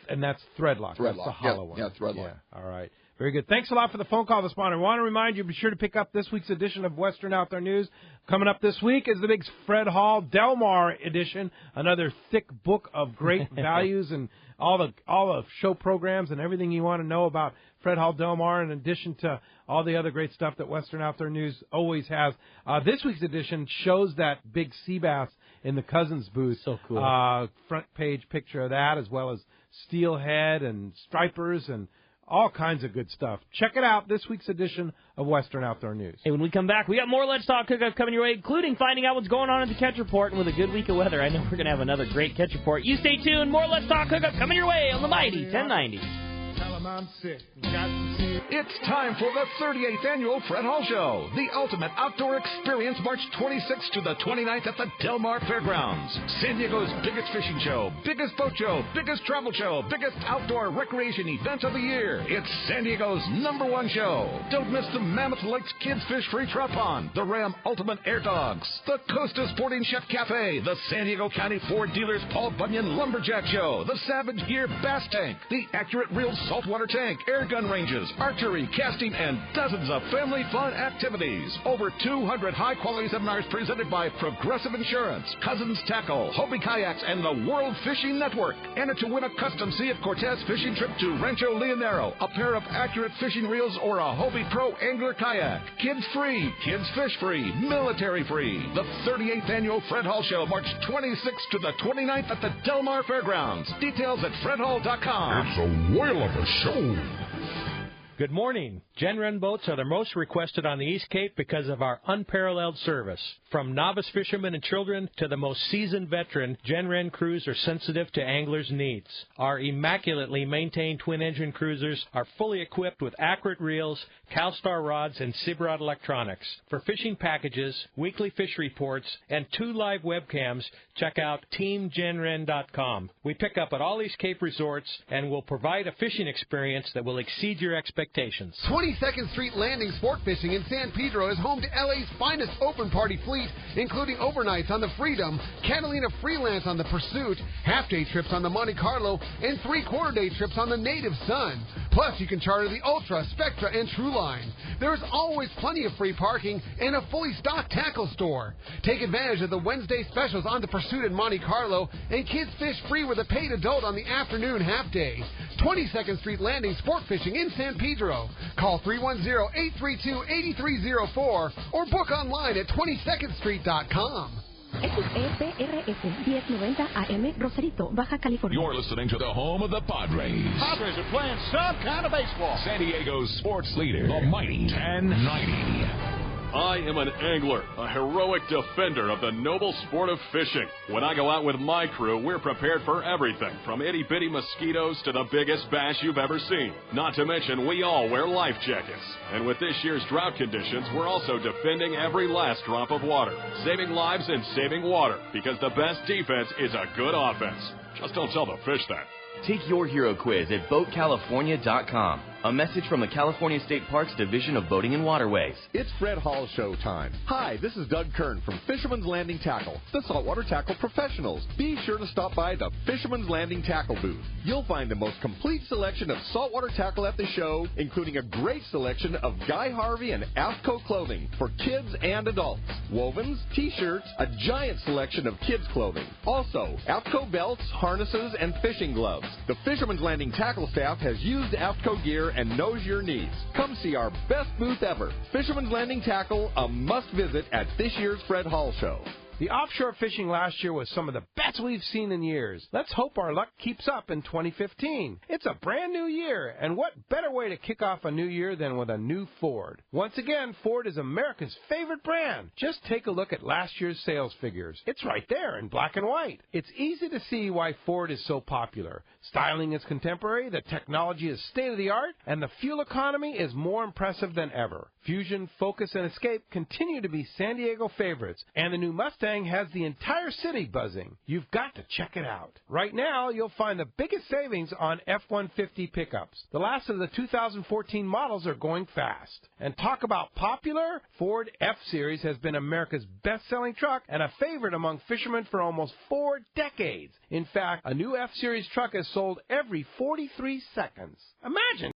and that's Threadlock. That's the hollow one. Yeah, Threadlock. Yeah. All right. Very good. Thanks a lot for the phone call this morning. I want to remind you, be sure to pick up this week's edition of Western Out There News. Coming up this week is the big Fred Hall Del Mar edition, another thick book of great values and all the show programs and everything you want to know about Fred Hall Del Mar, in addition to all the other great stuff that Western Out There News always has. This week's edition shows that big sea bass in the Cousins booth. So cool. Front page picture of that, as well as steelhead and stripers and all kinds of good stuff. Check it out, this week's edition of Western Outdoor News. Hey, when we come back, we got more Let's Talk Cook-Up coming your way, including finding out what's going on at the Catch Report. And with a good week of weather, I know we're going to have another great Catch Report. You stay tuned. More Let's Talk Cook-Up coming your way on the Mighty 1090. It's time for the 38th Annual Fred Hall Show, the ultimate outdoor experience, March 26th to the 29th at the Del Mar Fairgrounds. San Diego's biggest fishing show, biggest boat show, biggest travel show, biggest outdoor recreation event of the year. It's San Diego's #1 show. Don't miss the Mammoth Lakes Kids Fish Free Trout Pond, the Ram Ultimate Air Dogs, the Costa Sporting Chef Cafe, the San Diego County Ford Dealers Paul Bunyan Lumberjack Show, the Savage Gear Bass Tank, the Accurate Reels Saltwater Tank, air gun ranges, archery, casting, and dozens of family fun activities. Over 200 high-quality seminars presented by Progressive Insurance, Cousins Tackle, Hobie Kayaks, and the World Fishing Network. Enter to win a custom Sea of Cortez fishing trip to Rancho Leonero, a pair of Accurate fishing reels, or a Hobie Pro Angler Kayak. Kids free, kids fish free, military free. The 38th Annual Fred Hall Show, March 26th to the 29th at the Del Mar Fairgrounds. Details at fredhall.com. It's a whale of a show. Good morning. Gen Ren boats are the most requested on the East Cape because of our unparalleled service. From novice fishermen and children to the most seasoned veteran, Gen Ren crews are sensitive to anglers' needs. Our immaculately maintained twin-engine cruisers are fully equipped with accurate reels, CalStar rods, and Sibrod electronics. For fishing packages, weekly fish reports, and 2 live webcams, check out TeamGenRen.com. We pick up at all East Cape resorts and will provide a fishing experience that will exceed your expectations. 22nd Street Landing Sport Fishing in San Pedro is home to LA's finest open party fleet, including overnights on the Freedom, Catalina Freelance on the Pursuit, half-day trips on the Monte Carlo, and 3/4-day trips on the Native Sun. Plus, you can charter the Ultra, Spectra, and Trueline. There is always plenty of free parking and a fully stocked tackle store. Take advantage of the Wednesday specials on the Pursuit and Monte Carlo, and kids fish free with a paid adult on the afternoon half-day. 22nd Street Landing Sport Fishing in San Pedro. Call 310-832-8304 or book online at 22ndstreet.com. XEPRS 1090 AM, Rosarito, Baja California. You're listening to the home of the Padres. Padres are playing some kind of baseball. San Diego's sports leader, the Mighty 1090. I am an angler, a heroic defender of the noble sport of fishing. When I go out with my crew, we're prepared for everything from itty-bitty mosquitoes to the biggest bass you've ever seen. Not to mention, we all wear life jackets. And with this year's drought conditions, we're also defending every last drop of water, saving lives and saving water, because the best defense is a good offense. Just don't tell the fish that. Take your hero quiz at BoatCalifornia.com. A message from the California State Parks Division of Boating and Waterways. It's Fred Hall Show time. Hi, this is Doug Kern from Fisherman's Landing Tackle, the saltwater tackle professionals. Be sure to stop by the Fisherman's Landing Tackle booth. You'll find the most complete selection of saltwater tackle at the show, including a great selection of Guy Harvey and AFTCO clothing for kids and adults. Wovens, t-shirts, a giant selection of kids' clothing. Also, AFTCO belts, harnesses, and fishing gloves. The Fisherman's Landing Tackle staff has used AFTCO gear and knows your needs. Come see our best booth ever. Fisherman's Landing Tackle, a must-visit at this year's Fred Hall Show. The offshore fishing last year was some of the best we've seen in years. Let's hope our luck keeps up in 2015. It's a brand new year, and what better way to kick off a new year than with a new Ford? Once again, Ford is America's favorite brand. Just take a look at last year's sales figures. It's right there in black and white. It's easy to see why Ford is so popular. Styling is contemporary, the technology is state-of-the-art, and the fuel economy is more impressive than ever. Fusion, Focus, and Escape continue to be San Diego favorites, and the new Mustang has the entire city buzzing. You've got to check it out. Right now, you'll find the biggest savings on F-150 pickups. The last of the 2014 models are going fast. And talk about popular, Ford F-Series has been America's best-selling truck and a favorite among fishermen for almost 4 decades. In fact, a new F-Series truck is sold every 43 seconds. Imagine